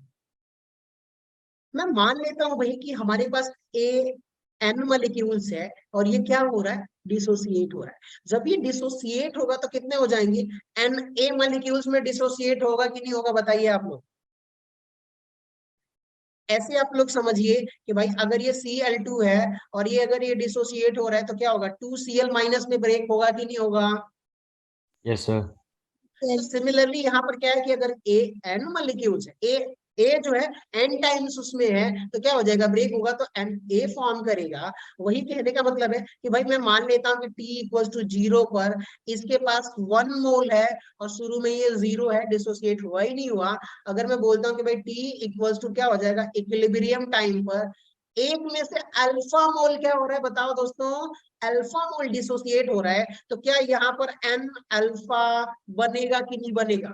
S1: मैं मान लेता हूं भाई कि हमारे पास एन मॉलिक्यूल्स है और ये क्या हो रहा है, डिसोसिएट हो रहा है। जब ये डिसोसिएट होगा तो कितने हो जाएंगे, एन ए मॉलिक्यूल्स में डिसोसिएट होगा कि नहीं होगा, बताइए आप लोग। ऐसे आप लोग समझिए कि भाई अगर ये Cl2 है और ये अगर ये डिसोसिएट हो रहा है तो क्या होगा, 2Cl माइनस में ब्रेक होगा कि नहीं होगा।
S2: Yes, sir.
S1: सिमिलरली यहाँ पर क्या है कि अगर ए एन मॉलिक्यूल्स है, ए जो है एन टाइम्स उसमें है, तो क्या हो जाएगा, ब्रेक होगा तो एन ए फॉर्म करेगा। वही कहने का मतलब है कि भाई मैं मान लेता हूँ कि टी इक्वल टू 0 पर इसके पास 1 मोल है और शुरू में ये 0 है, डिसोसिएट हुआ ही नहीं हुआ। अगर मैं बोलता हूँ कि भाई टी इक्वल टू क्या हो जाएगा, इक्विलिब्रियम टाइम पर एक में से अल्फा मोल क्या हो रहा है, बताओ दोस्तों, अल्फा मोल डिसोसिएट हो रहा है, तो क्या यहाँ पर एन अल्फा बनेगा कि नहीं बनेगा,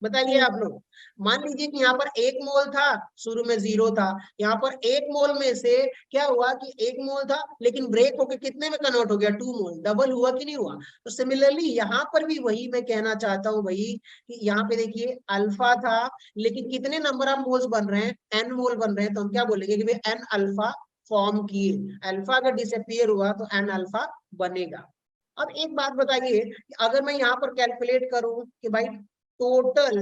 S1: बताइए आप लोग। मान लीजिए कि यहाँ पर 1 मोल था, शुरू में 0 था, यहाँ पर 1 मोल में से क्या हुआ कि 1 मोल था लेकिन ब्रेक होकर कितने में कन्वर्ट हो गया, 2 मोल, डबल हुआ कि नहीं हुआ। तो सिमिलरली यहाँ पर भी वही मैं कहना चाहता हूँ भाई कि यहाँ पे देखिए अल्फा था लेकिन कितने नंबर ऑफ मोल्स बन रहे हैं, एन मोल बन रहे हैं, तो हम क्या बोलेंगे कि भाई एन अल्फा फॉर्म किए। अल्फा अगर डिसअपियर हुआ तो एन अल्फा बनेगा। अब एक बात बताइए कि अगर मैं यहाँ पर कैलकुलेट करूं कि भाई total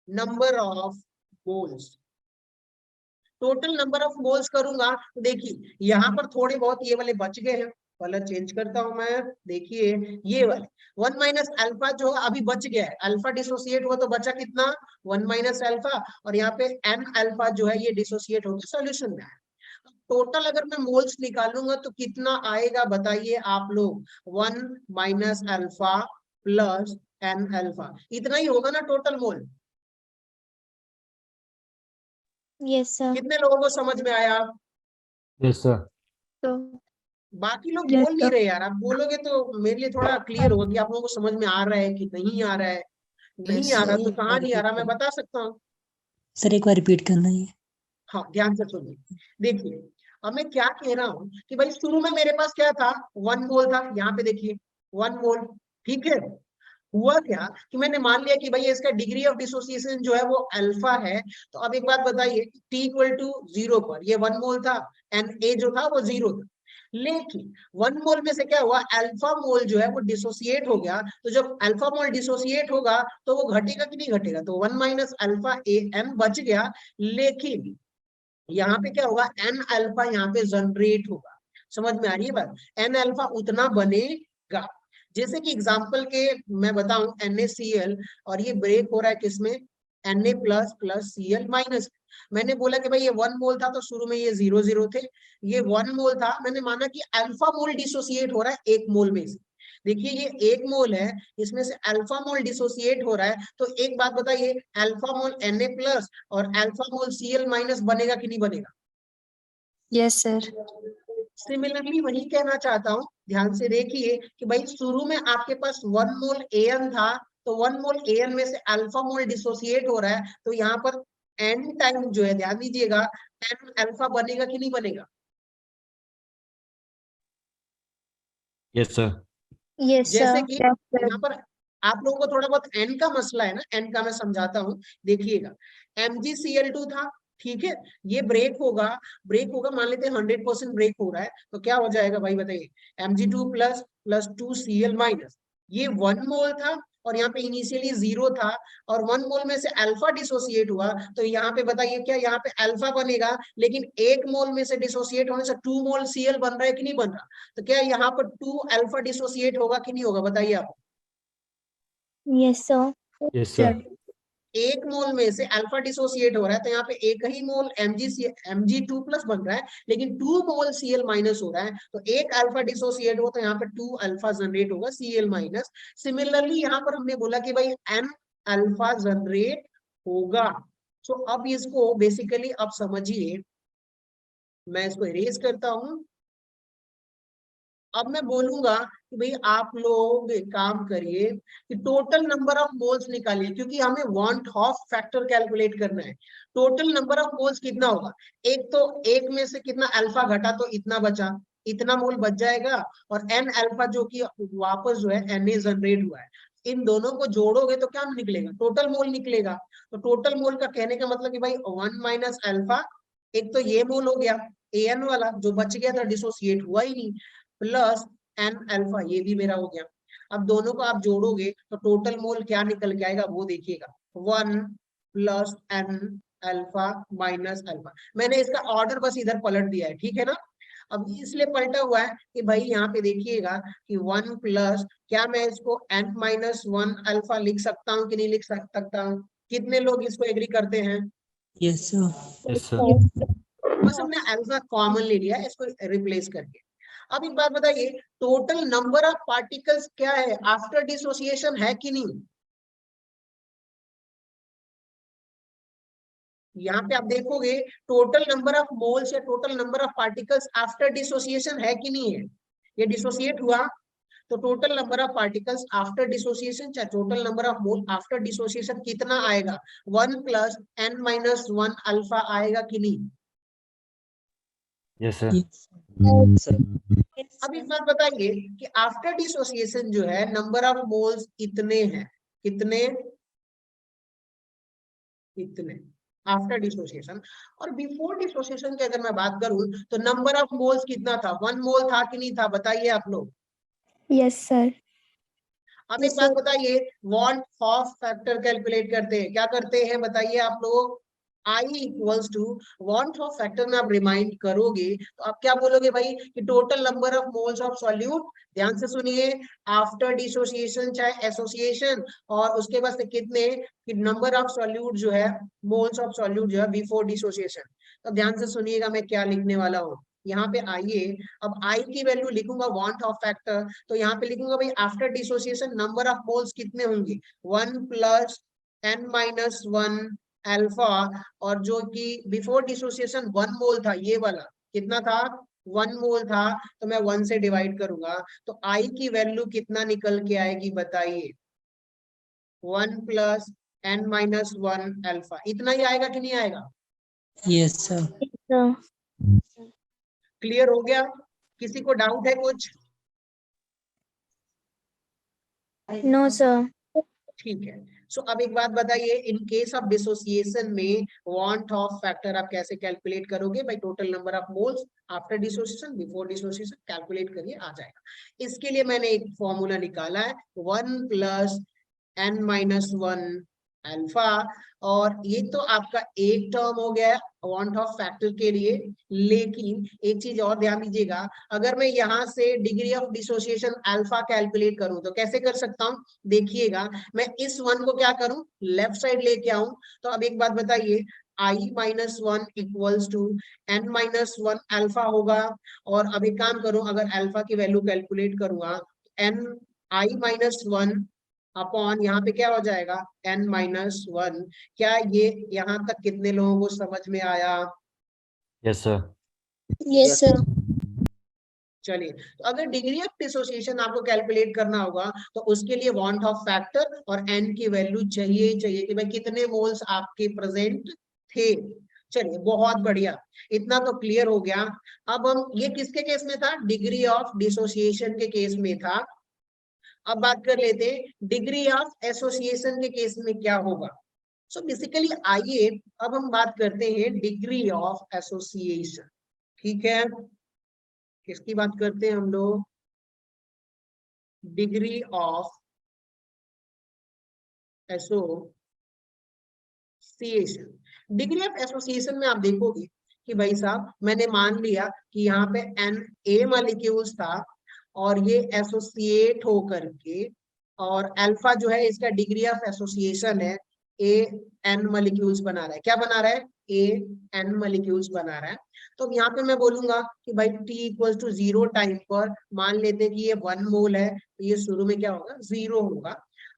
S1: number of moles, total number of moles करूंगा तो देखिए यहाँ पर थोड़े बहुत ये वाले बच गए हैं, कलर चेंज करता हूं मैं, देखिए ये वाले 1 माइनस अल्फा जो अभी बच गया है, अल्फा डिसोसिएट हुआ तो बचा कितना 1 माइनस अल्फा, और यहाँ पे एन अल्फा जो है ये डिसोसिएट होकर सॉल्यूशन में है। टोटल अगर मैं मोल्स निकालूंगा तो कितना आएगा बताइए आप लोग, 1 minus alpha plus N alpha, इतना ही होगा ना टोटल मोल।
S3: Yes sir.
S1: कितने लोगों को समझ में आया,
S2: Yes, sir.
S3: तो
S1: बाकी लोग
S3: Yes,
S1: बोल नहीं
S3: sir.
S1: रहे यार, आप बोलोगे तो मेरे लिए थोड़ा क्लियर होगा कि आप लोगों को समझ में आ रहा है कि नहीं आ रहा है। नहीं आ रहा तो कहाँ नहीं आ रहा मैं बता सकता हूँ।
S4: सर एक बार रिपीट करना है।
S1: हाँ ध्यान से सुनिए, देखिए अब मैं क्या कह रहा हूँ कि भाई शुरू में मेरे पास क्या था, 1 मोल था, यहाँ पे देखिए 1 मोल, ठीक है। हुआ क्या कि मैंने मान लिया कि भाई इसका डिग्री ऑफ डिसोसिएशन जो है वो अल्फा है। तो अब एक बात बताइए, T इक्वल टू 0 पर ये 1 मोल था, एंड ए जो था वो 0 था, लेकिन 1 मोल में से क्या हुआ, अल्फा मोल जो है वो डिसोसिएट हो गया। तो जब अल्फा मोल डिसोसिएट होगा तो वो घटेगा कि नहीं घटेगा, तो 1 माइनस अल्फा ए एन बच गया। लेकिन यहाँ पे क्या होगा, एन अल्फा यहाँ पे जनरेट होगा। समझ में आ रही है बात, एन अल्फा उतना बनेगा। जैसे कि एग्जांपल के मैं बताऊं, NaCl, और ये ब्रेक हो रहा है किसमें, Na plus plus Cl minus. मैंने बोला कि भाई ये 1 मोल था तो शुरू में ये 0 0 थे, ये 1 मोल था, मैंने माना कि अल्फा मोल डिसोसिएट हो रहा है 1 मोल में से। देखिए ये 1 मोल है, इसमें से अल्फा मोल डिसोसिएट हो रहा है। तो एक बात बताइए, अल्फा मोल Na प्लस और अल्फा मोल Cl माइनस बनेगा कि नहीं बनेगा?
S3: Yes sir.
S1: सिमिलरली वही कहना चाहता हूं, ध्यान से देखिए कि भाई शुरू में आपके पास 1 मोल An था, तो 1 मोल An में से अल्फा मोल डिसोसिएट हो रहा है, तो यहाँ पर n टाइम जो है, ध्यान दीजिएगा, n अल्फा बनेगा कि नहीं बनेगा?
S2: Yes, sir.
S3: यस
S1: जैसे
S3: सर।
S1: कि यहाँ पर आप लोगों को थोड़ा बहुत n का मसला है ना, n का मैं समझाता हूँ, देखिएगा। MgCl2 था, ठीक है, ये ब्रेक होगा, मान लेते हैं 100% ब्रेक हो रहा है, तो क्या हो जाएगा भाई बताइए, Mg2 plus plus 2Cl minus, ये 1 मोल था और यहाँ पे इनिशियली 0 था, और 1 मोल में से अल्फा डिसोसिएट हुआ, तो यहाँ पे बताइए क्या यहाँ पे अल्फा बनेगा, लेकिन 1 मोल में से डिसोसिएट होने से 2 मोल Cl बन रहा है कि नहीं बन रहा, तो क्या यहाँ पर 2 अल्फा डिसोसिएट होगा कि नहीं होगा, बताइए आप।
S3: Yes sir.
S2: Yes, sir.
S1: 1 मोल में से अल्फा डिसोसिएट हो रहा है, तो यहाँ पे एक ही मोल Mg2 प्लस बन रहा है, लेकिन 2 मोल Cl माइनस हो रहा है, तो एक अल्फा डिसोसिएट हो तो यहाँ पे 2 अल्फा जनरेट होगा Cl माइनस। सिमिलरली यहाँ पर हमने बोला कि भाई n अल्फा जनरेट होगा। तो अब इसको बेसिकली अब समझिए, मैं इसको इरेज करता हूं। अब मैं बोलूंगा कि भाई आप लोग एक काम करिए कि टोटल नंबर ऑफ मोल्स निकालिए, क्योंकि हमें वांट ऑफ फैक्टर कैलकुलेट करना है। टोटल नंबर ऑफ मोल्स कितना होगा, एक तो एक में से कितना अल्फा घटा तो इतना बचा, इतना मोल बच जाएगा, और एन अल्फा जो कि वापस जो है Na जनरेट हुआ है, इन दोनों को जोड़ोगे तो क्या निकलेगा, टोटल मोल निकलेगा। तो टोटल मोल का कहने का मतलब कि भाई 1 माइनस अल्फा, एक तो ये मोल हो गया An वाला जो बच गया था, डिसोसिएट हुआ ही नहीं, प्लस एन अल्फा, ये भी मेरा हो गया। अब दोनों को आप जोड़ोगे तो टोटल मोल क्या निकल के आएगा वो देखिएगा, 1 plus N alpha minus alpha. मैंने इसका ऑर्डर बस इधर पलट दिया है, ठीक है ना। अब इसलिए पलटा हुआ है कि भाई यहाँ पे देखिएगा कि 1 प्लस, क्या मैं इसको n माइनस 1 अल्फा लिख सकता हूँ कि नहीं लिख सकता हूँ, कितने लोग इसको एग्री करते हैं?
S4: Yes sir.
S2: Yes, sir.
S1: बस हमने अल्फा कॉमन ले लिया है इसको रिप्लेस करके। अब एक बात बताइए, टोटल नंबर ऑफ पार्टिकल्स क्या है आफ्टर डिसोसिएशन, है कि नहीं? यहाँ पे आप देखोगे टोटल नंबर ऑफ मोल्स या total number of particles after dissociation है कि नहीं है। ये डिसोसिएट हुआ तो total number of particles after dissociation चाहे total number of mole after dissociation कितना आएगा, 1 प्लस n माइनस 1 अल्फा आएगा कि नहीं?
S2: Yes, sir.
S4: Yes sir.
S1: अब एक बात बताइए कि आफ्टर डिसोसिएशन जो है नंबर ऑफ मोल्स कितने हैं, कितने, इतने आफ्टर डिसोसिएशन। और बिफोर डिसोसिएशन की अगर मैं बात करूं तो नंबर ऑफ मोल्स कितना था, 1 मोल था कि नहीं था, बताइए आप लोग।
S3: Yes sir.
S1: अब एक बात बताइए, वांट ऑफ फैक्टर कैलकुलेट करते हैं, क्या करते हैं बताइए आप लोग, I equals to van't Hoff factor में आप रिमाइंड करोगे तो आप क्या बोलोगे भाई कि total number of moles of solute, ध्यान से सुनिए, आफ्टर डिसोसिएशन चाहे एसोसिएशन, और उसके बाद से कितने कि नंबर ऑफ सॉल्यूट जो है, मोल्स ऑफ सॉल्यूट जो है बिफोर डिसोसिएशन। तो ध्यान से सुनिएगा मैं क्या लिखने वाला हूँ, यहाँ पे आइए, अब I की वैल्यू लिखूंगा वांट ऑफ फैक्टर, तो यहाँ पे लिखूंगा भाई after dissociation number of moles कितने होंगे, 1 प्लस n माइनस 1 अल्फा, और जो कि बिफोर डिसोसिएशन 1 मोल था, ये वाला कितना था, 1 मोल था, तो मैं 1 से डिवाइड करूंगा तो I की वैल्यू कितना निकल के आएगी बताइए, 1 प्लस n माइनस 1 अल्फा, इतना ही आएगा कि नहीं आएगा?
S4: Yes sir.
S1: क्लियर हो गया, किसी को डाउट है कुछ?
S3: No sir.
S1: ठीक है। सो अब एक बात बताइए, इन केस ऑफ डिसोसिएशन में वांट ऑफ फैक्टर आप कैसे कैलकुलेट करोगे? By total number of moles after dissociation, before dissociation, calculate करिए, आ जाएगा। इसके लिए मैंने एक फॉर्मूला निकाला है, 1 + n-1 अल्फा, और ये तो आपका एक टर्म हो गया वांट ऑफ फैक्टर के लिए। लेकिन एक चीज और ध्यान दीजिएगा, अगर मैं यहाँ से degree of dissociation alpha calculate करूं तो कैसे कर सकता हूं? देखिएगा, मैं इस 1 को क्या करूं, लेफ्ट साइड लेके आऊं। तो अब एक बात बताइए, i-1 equals to n-1 alpha होगा। और अब एक काम करूं, अगर अल्फा की वैल्यू कैलकुलेट करूंगा, n i-1 अपॉन यहाँ पे क्या हो जाएगा, n-1। क्या ये यहाँ तक कितने लोगों को समझ में आया?
S2: Yes, sir.
S3: Yes, sir.
S1: चलिए, तो अगर डिग्री ऑफ डिसोसिएशन आपको कैलकुलेट करना होगा तो उसके लिए वांट ऑफ फैक्टर और n की वैल्यू चाहिए कि भाई कितने मोल्स आपके प्रेजेंट थे। चलिए, बहुत बढ़िया, इतना तो क्लियर हो गया। अब हम, ये किसके केस में था? डिग्री ऑफ डिसोसिएशन के केस में था। अब बात कर लेते हैं डिग्री ऑफ एसोसिएशन के केस में क्या होगा। सो बेसिकली आइए अब हम बात करते हैं डिग्री ऑफ एसोसिएशन। ठीक है, किसकी बात करते हैं हम लोग? Degree of association. Degree of association में आप देखोगे कि भाई साहब, मैंने मान लिया कि यहाँ पे Na मॉलिक्यूल्स था और ये एसोसिएट होकर के, और अल्फा जो है इसका डिग्री ऑफ एसोसिएशन है, An मॉलिक्यूल्स बना रहा है। क्या बना रहा है? An मॉलिक्यूल्स बना रहा है। तो यहाँ पे मैं बोलूंगा कि भाई t = 0 टाइम पर मान लेते हैं कि ये 1 मोल है, तो ये शुरू में क्या होगा, 0 होगा।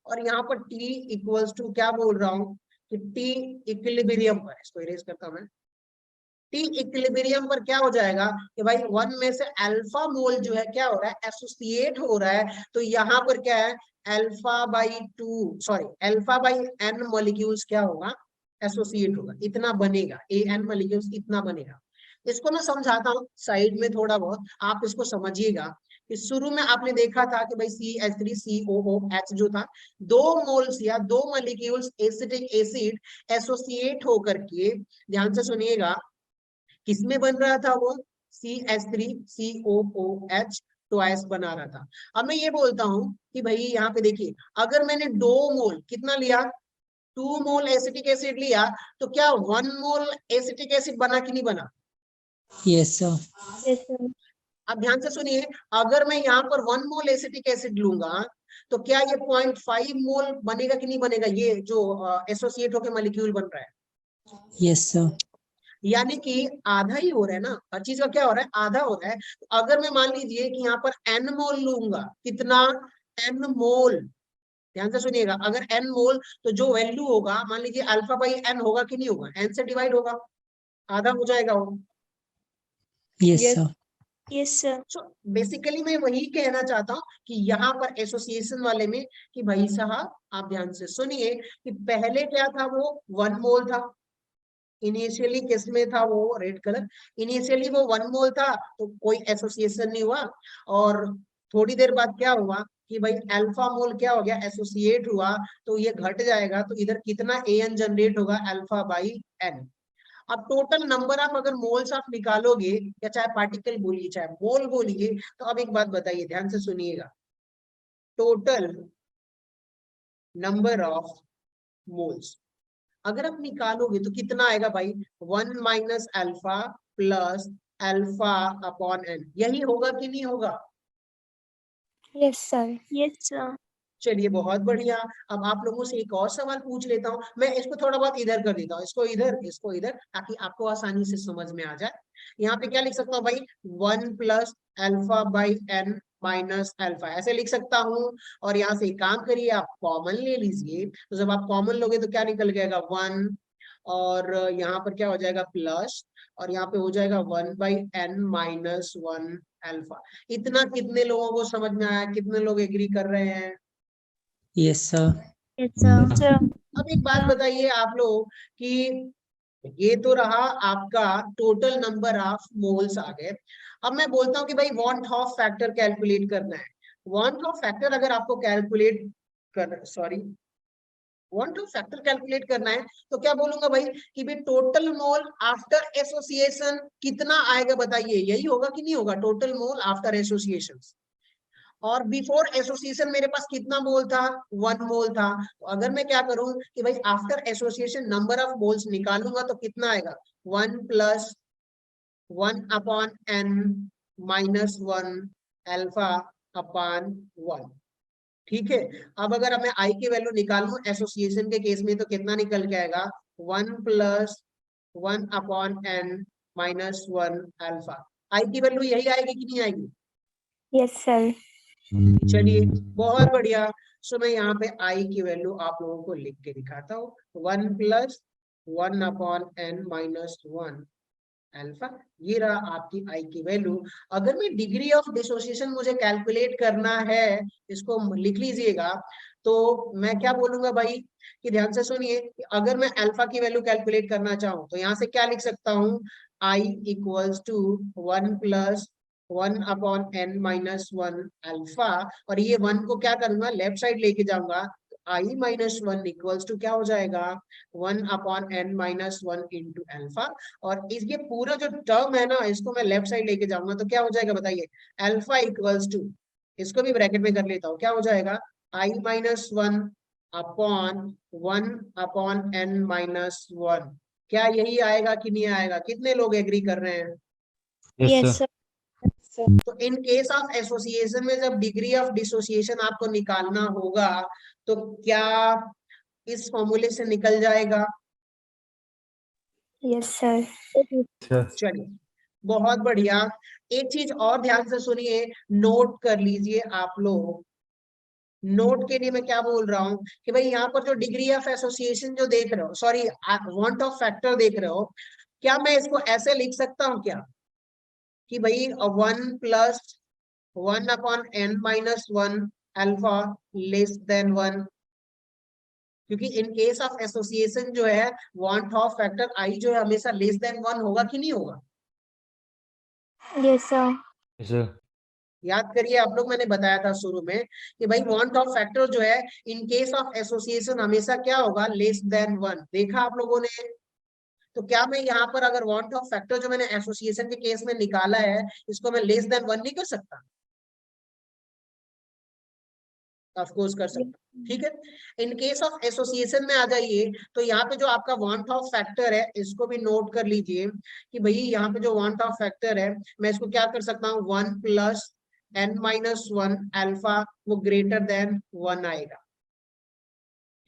S1: और यहाँ पर t = क्या बोल रहा हूँ कि t इक्विलिब्रियम पर, इसको इरेज करता हूं मैं, टी इक्विलिब्रियम पर क्या हो जाएगा कि भाई 1 में से अल्फा मोल जो है क्या हो रहा है, एसोसिएट हो रहा है। तो यहाँ पर क्या है, अल्फा बाई n मॉलिक्यूल्स क्या होगा, एसोसिएट होगा, इतना बनेगा, An मॉलिक्यूल्स इतना बनेगा। इसको मैं समझाता हूँ साइड में थोड़ा बहुत, आप इसको समझिएगा कि शुरू में आपने देखा था कि भाई CH3COOH जो था, 2 मोल्स या 2 मॉलिक्यूल्स एसिटिक एसिड एसोसिएट होकर के, ध्यान से सुनिएगा, किसमें बन रहा था वो, CH3COOH ट्वाइस बना रहा था। अब मैं ये बोलता हूं कि भाई यहाँ पे देखिए, अगर मैंने 2 मोल कितना लिया, 2 मोल एसिटिक एसिड लिया, तो क्या 1 मोल एसिटिक एसिड बना कि नहीं बना?
S4: Yes, sir.
S3: Yes, sir.
S1: अब ध्यान से सुनिए, अगर मैं यहाँ पर 1 मोल एसिटिक एसिड लूंगा तो क्या ये 0.5 मोल बनेगा कि नहीं बनेगा, ये जो एसोसिएट होकर मॉलिक्यूल बन रहा है?
S4: Yes, sir.
S1: यानी कि आधा ही हो रहा है ना, हर चीज का क्या हो रहा है, आधा हो रहा है। तो अगर मैं मान लीजिए कि यहाँ पर n मोल लूंगा, कितना, n मोल, ध्यान से सुनिएगा, अगर n मोल तो जो वैल्यू होगा, मान लीजिए अल्फा बाई n होगा कि नहीं होगा, n से डिवाइड होगा, आधा हो जाएगा वो।
S4: Yes,
S3: Yes.
S4: sir.
S3: Yes, sir.
S1: So basically मैं वही कहना चाहता हूँ कि यहाँ पर एसोसिएशन वाले में कि भाई साहब आप ध्यान से सुनिए कि पहले क्या था, वो 1 मोल था इनिशियली, किसमें था वो, रेड कलर, इनिशियली वो 1 मोल था, तो कोई एसोसिएशन नहीं हुआ। और थोड़ी देर बाद क्या हुआ कि भाई अल्फा मोल क्या हो गया, एसोसिएट हुआ, तो ये घट जाएगा, तो इधर कितना An जनरेट होगा, अल्फा बाई n। अब टोटल नंबर ऑफ अगर मोल्स आप निकालोगे, या चाहे पार्टिकल बोलिए चाहे मोल बोलिए, तो अब एक बात बताइए, ध्यान से सुनिएगा, टोटल नंबर ऑफ मोल्स अगर आप निकालोगे तो कितना आएगा भाई, 1 - alpha plus alpha upon n, यही होगा कि नहीं होगा?
S3: Yes, sir. Yes, sir.
S1: चलिए, बहुत बढ़िया। अब आप लोगों से एक और सवाल पूछ लेता हूँ, मैं इसको थोड़ा बहुत इधर कर देता हूँ, इसको इधर, ताकि आपको आसानी से समझ में आ जाए। यहाँ पे क्या लिख सकता हूँ भाई, 1 + alpha by n minus alpha, ऐसे लिख सकता हूँ। और यहाँ से एक काम करिए, आप कॉमन ले लीजिए, तो जब आप कॉमन लोगे तो क्या निकल जाएगा, 1, और यहाँ पर क्या हो जाएगा, प्लस, और यहाँ पे हो जाएगा 1/n-1 अल्फा। इतना कितने लोगों को समझ में आया, कितने लोग एग्री कर रहे हैं?
S4: Yes, sir.
S3: Yes, sir.
S1: अब एक बात बताइए आप लोग कि ये तो रहा आपका टोटल नंबर ऑफ मोल्स आ गए। अब मैं बोलता हूँ कि भाई वांट ऑफ फैक्टर कैलकुलेट करना है। वांट ऑफ फैक्टर अगर आपको कैलकुलेट कर, sorry, want Hoff factor calculate करना है तो क्या बोलूंगा भाई कि भाई टोटल मोल आफ्टर एसोसिएशन कितना आएगा बताइए, यही होगा कि नहीं होगा, टोटल मोल आफ्टर एसोसिएशन। और बिफोर एसोसिएशन मेरे पास कितना मोल था, 1 मोल था। तो अगर मैं क्या करूं कि भाई after association number of moles निकालूंगा तो कितना आएगा, 1 + 1/n - 1 अल्फा अपॉन 1। ठीक है, अब अगर मैं आई की वैल्यू निकालूं एसोसिएशन के केस में तो कितना निकल के आएगा, 1 + 1/n - 1 अल्फा। आई की वैल्यू यही आएगी कि नहीं आएगी?
S3: Yes sir.
S1: चलिए बहुत बढ़िया। सो मैं यहाँ पे आई की वैल्यू आप लोगों को लिख के दिखाता हूँ, 1 + 1/n - 1 अल्फा। ये रहा आपकी आई की वैल्यू। अगर मैं डिग्री ऑफ डिसोसिएशन मुझे कैलकुलेट करना है, इसको लिख लीजिएगा, तो मैं क्या बोलूंगा भाई कि ध्यान से सुनिए, अगर मैं अल्फा की वैल्यू कैलकुलेट करना चाहूँ तो यहाँ से क्या लिख सकता हूँ, I = 1 + 1/n - 1 अल्फा। और ये 1 को क्या करूंगा, लेफ्ट साइड लेके जाऊंगा, I - 1 = क्या हो जाएगा, 1/n - 1 इंटू अल्फा। और इस ये पूरा जो टर्म है ना, इसको मैं लेफ्ट साइड लेके जाऊंगा तो क्या हो जाएगा बताइए, अल्फा = इसको भी ब्रैकेट में कर लेता हूँ, क्या हो जाएगा, I - 1/1/n - 1। क्या यही आएगा कि नहीं आएगा, कितने लोग एग्री कर रहे हैं?
S2: Yes,
S3: yes
S2: sir.
S3: सर।
S1: तो इन केस ऑफ एसोसिएशन में जब डिग्री ऑफ डिसोसिएशन आपको निकालना होगा तो क्या इस फॉर्मूले से निकल जाएगा?
S3: Yes sir.
S2: Sir.
S1: चलिए बहुत बढ़िया। एक चीज और ध्यान से सुनिए, नोट कर लीजिए आप लोग। नोट के लिए मैं क्या बोल रहा हूँ कि भाई यहाँ पर जो डिग्री ऑफ एसोसिएशन जो देख रहे हो, सॉरी वांट ऑफ फैक्टर देख रहे हो, क्या मैं इसको ऐसे लिख सकता हूँ क्या कि भाई 1 + 1/n - 1 अल्फा << 1। क्योंकि इन केस ऑफ एसोसिएशन जो है वांट ऑफ फैक्टर आई जो है हमेशा <<1 होगा कि नहीं होगा?
S3: Yes sir.
S2: Yes, sir.
S1: याद करिए आप लोग, मैंने बताया था शुरू में कि भाई वांट ऑफ फैक्टर जो है इन केस ऑफ एसोसिएशन हमेशा क्या होगा, <<1। देखा आप लोगों ने? तो क्या मैं यहाँ पर अगर वांट ऑफ फैक्टर जो मैंने एसोसिएशन के केस में निकाला है, इसको मैं <<1 नहीं कर सकता? ऑफ कोर्स कर सकता। ठीक है, इन केस ऑफ एसोसिएशन में आ जाइए, तो यहाँ पे जो आपका वांट ऑफ फैक्टर है इसको भी नोट कर लीजिए कि भाई यहाँ पे जो वांट ऑफ फैक्टर है मैं इसको क्या कर सकता हूँ, 1 + n - 1 अल्फा, वो <<1 आएगा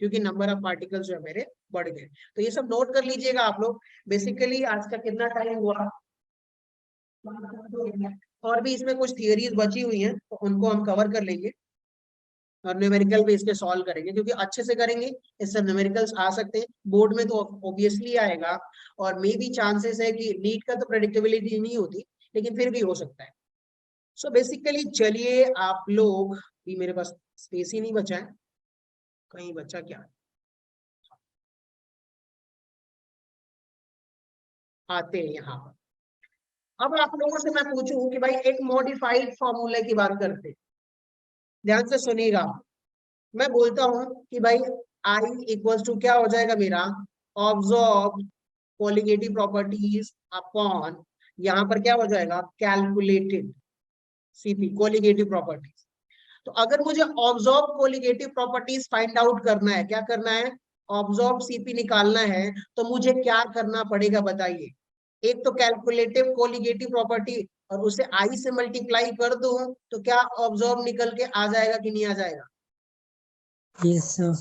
S1: क्योंकि नंबर ऑफ पार्टिकल्स जो है मेरे बढ़ गए। तो ये सब नोट कर लीजिएगा आप लोग। बेसिकली आज का कितना टाइम हुआ, और भी इसमें कुछ थियरीज बची हुई हैं तो उनको हम कवर कर लेंगे और न्यूमेरिकल भी इसके सॉल्व करेंगे, क्योंकि अच्छे से करेंगे इससे न्यूमेरिकल्स आ सकते हैं बोर्ड में तो ऑब्वियसली आएगा। और मे भी चांसेस है कि नीट का तो प्रेडिक्टेबिलिटी नहीं होती, लेकिन फिर भी हो सकता है। सो बेसिकली चलिए आप लोग, भी मेरे पास स्पेस ही नहीं बचा है, कहीं बचा क्या, आते हैं यहाँ पर। अब आप लोगों से मैं पूछूं कि भाई एक मॉडिफाइड फॉर्मूले की बात करते हैं, ध्यान से सुनिएगा। मैं बोलता हूं कि भाई I = क्या हो जाएगा मेरा, ऑब्जॉर्ब कोलिगेटिव प्रॉपर्टीज अपॉन, यहाँ पर क्या हो जाएगा, कैलकुलेटेड सीपी कोलिगेटिव प्रॉपर्टीज। तो अगर मुझे absorb colligative properties find out करना है, क्या करना है, ऑब्जॉर्ब सीपी निकालना है, तो मुझे क्या करना पड़ेगा बताइए। एक तो कैलकुलेटिव कोलिगेटिव प्रॉपर्टी, और उसे आई से मल्टीप्लाई कर दूं तो क्या ऑब्जॉर्ब निकल के आ जाएगा कि नहीं आ जाएगा?
S4: Yes, sir.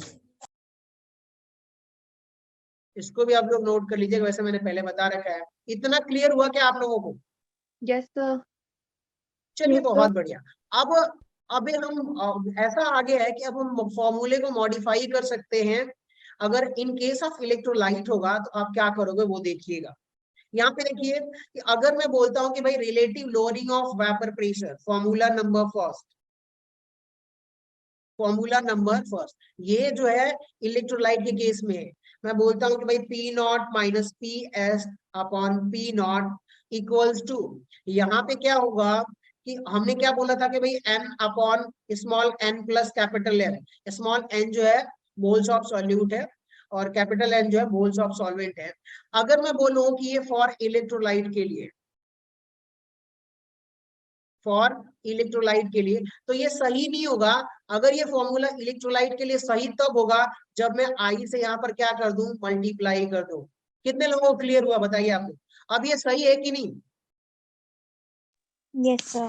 S1: इसको भी आप लोग नोट कर लीजिएगा, वैसे मैंने पहले बता रखा है। इतना क्लियर हुआ क्या आप लोगों को?
S3: Yes sir.
S1: चलिए बहुत बढ़िया। अब अभी हम ऐसा आगे है कि अब हम फॉर्मूले को मॉडिफाई कर सकते हैं। अगर इन केस ऑफ इलेक्ट्रोलाइट होगा तो आप क्या करोगे वो देखिएगा। यहाँ पे देखिए कि अगर मैं बोलता हूं कि भाई relative lowering of vapour pressure, formula number first, ये जो है इलेक्ट्रोलाइट के केस में है। मैं बोलता हूं कि भाई P0 - PS अपॉन P0 = यहाँ पे क्या होगा कि हमने क्या बोला था कि भाई n upon small n plus capital n, small n जो है मोल्स ऑफ सॉल्यूट है, और कैपिटल N जो है मोल्स ऑफ सॉल्वेंट है। अगर मैं बोलूं कि ये फॉर इलेक्ट्रोलाइट के लिए, फॉर इलेक्ट्रोलाइट के लिए, तो ये सही नहीं होगा। अगर ये फॉर्मूला इलेक्ट्रोलाइट के लिए सही तब होगा जब मैं आई से यहाँ पर क्या कर दूं, मल्टीप्लाई कर दूं। कितने लोगों को क्लियर हुआ बताइए आप लोग? अब ये सही है कि नहीं?
S3: Yes, sir.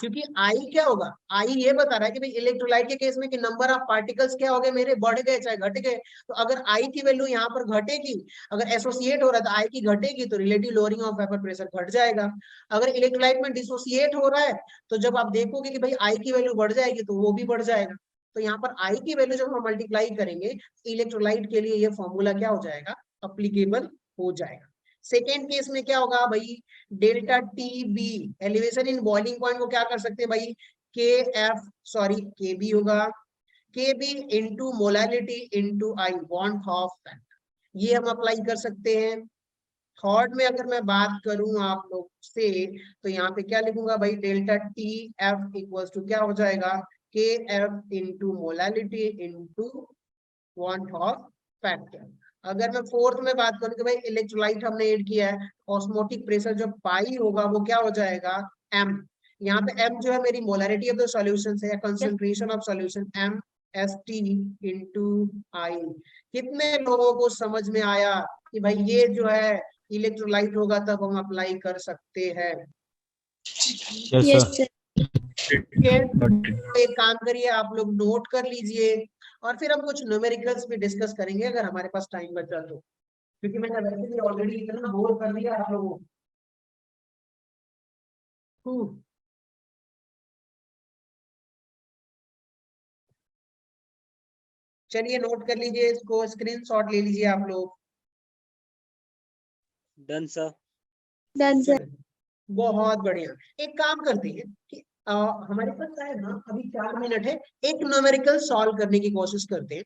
S1: क्योंकि आई क्या होगा, आई ये बता रहा है कि भाई इलेक्ट्रोलाइट के केस में कि नंबर ऑफ पार्टिकल्स क्या हो गए मेरे, बढ़ गए चाहे घट गए। तो अगर आई की वैल्यू यहाँ पर घटेगी, अगर एसोसिएट हो रहा है तो आई की घटेगी, तो relative lowering of vapour pressure घट जाएगा। अगर इलेक्ट्रोलाइट में डिसोसिएट हो रहा है, तो जब आप देखोगे कि भाई आई की वैल्यू बढ़ जाएगी तो वो भी बढ़ जाएगा। तो यहाँ पर आई की वैल्यू जब हम मल्टीप्लाई करेंगे, इलेक्ट्रोलाइट के लिए ये फॉर्मूला क्या हो जाएगा, अप्लीकेबल हो जाएगा। सेकेंड केस में क्या होगा भाई, delta T B elevation in boiling point को क्या कर सकते हैं भाई, के एफ सॉरी के बी होगा, K B into molality into I van't Hoff factor, ये हम अप्लाई कर सकते हैं। थर्ड में अगर मैं बात करूं आप लोग से, तो यहाँ पे क्या लिखूंगा भाई, delta T F equal to क्या हो जाएगा, K F into molality into van't Hoff factor. अगर मैं फोर्थ में बात करूं कि भाई इलेक्ट्रोलाइट हमने ऐड किया है, ऑस्मोटिक प्रेशर जो पाई होगा वो क्या हो जाएगा, एम। यहाँ पे एम जो है मेरी मोलरिटी ऑफ द सॉल्यूशन है, concentration of solution, M S T into I. कितने लोगों को समझ में आया कि भाई ये जो है इलेक्ट्रोलाइट होगा तब हम अप्लाई कर सकते हैं?
S2: Yes,
S3: Yes,
S2: sir.
S3: sir.
S1: ठीक है, तो एक काम करिए आप लोग नोट कर लीजिए, और फिर हम कुछ न्यूमेरिकल्स भी डिस्कस करेंगे अगर हमारे पास टाइम बचा तो, क्योंकि मैंने वैसे भी ऑलरेडी इतना बोर कर दिया आप लोगों को। चलिए नोट कर लीजिए इसको, स्क्रीनशॉट ले लीजिए आप लोग।
S5: Done sir.
S3: Done, sir.
S1: बहुत बढ़िया। एक काम करते हैं कि हमारे पास है ना अभी 4 मिनट है, एक न्यूमेरिकल सॉल्व करने की कोशिश करते हैं।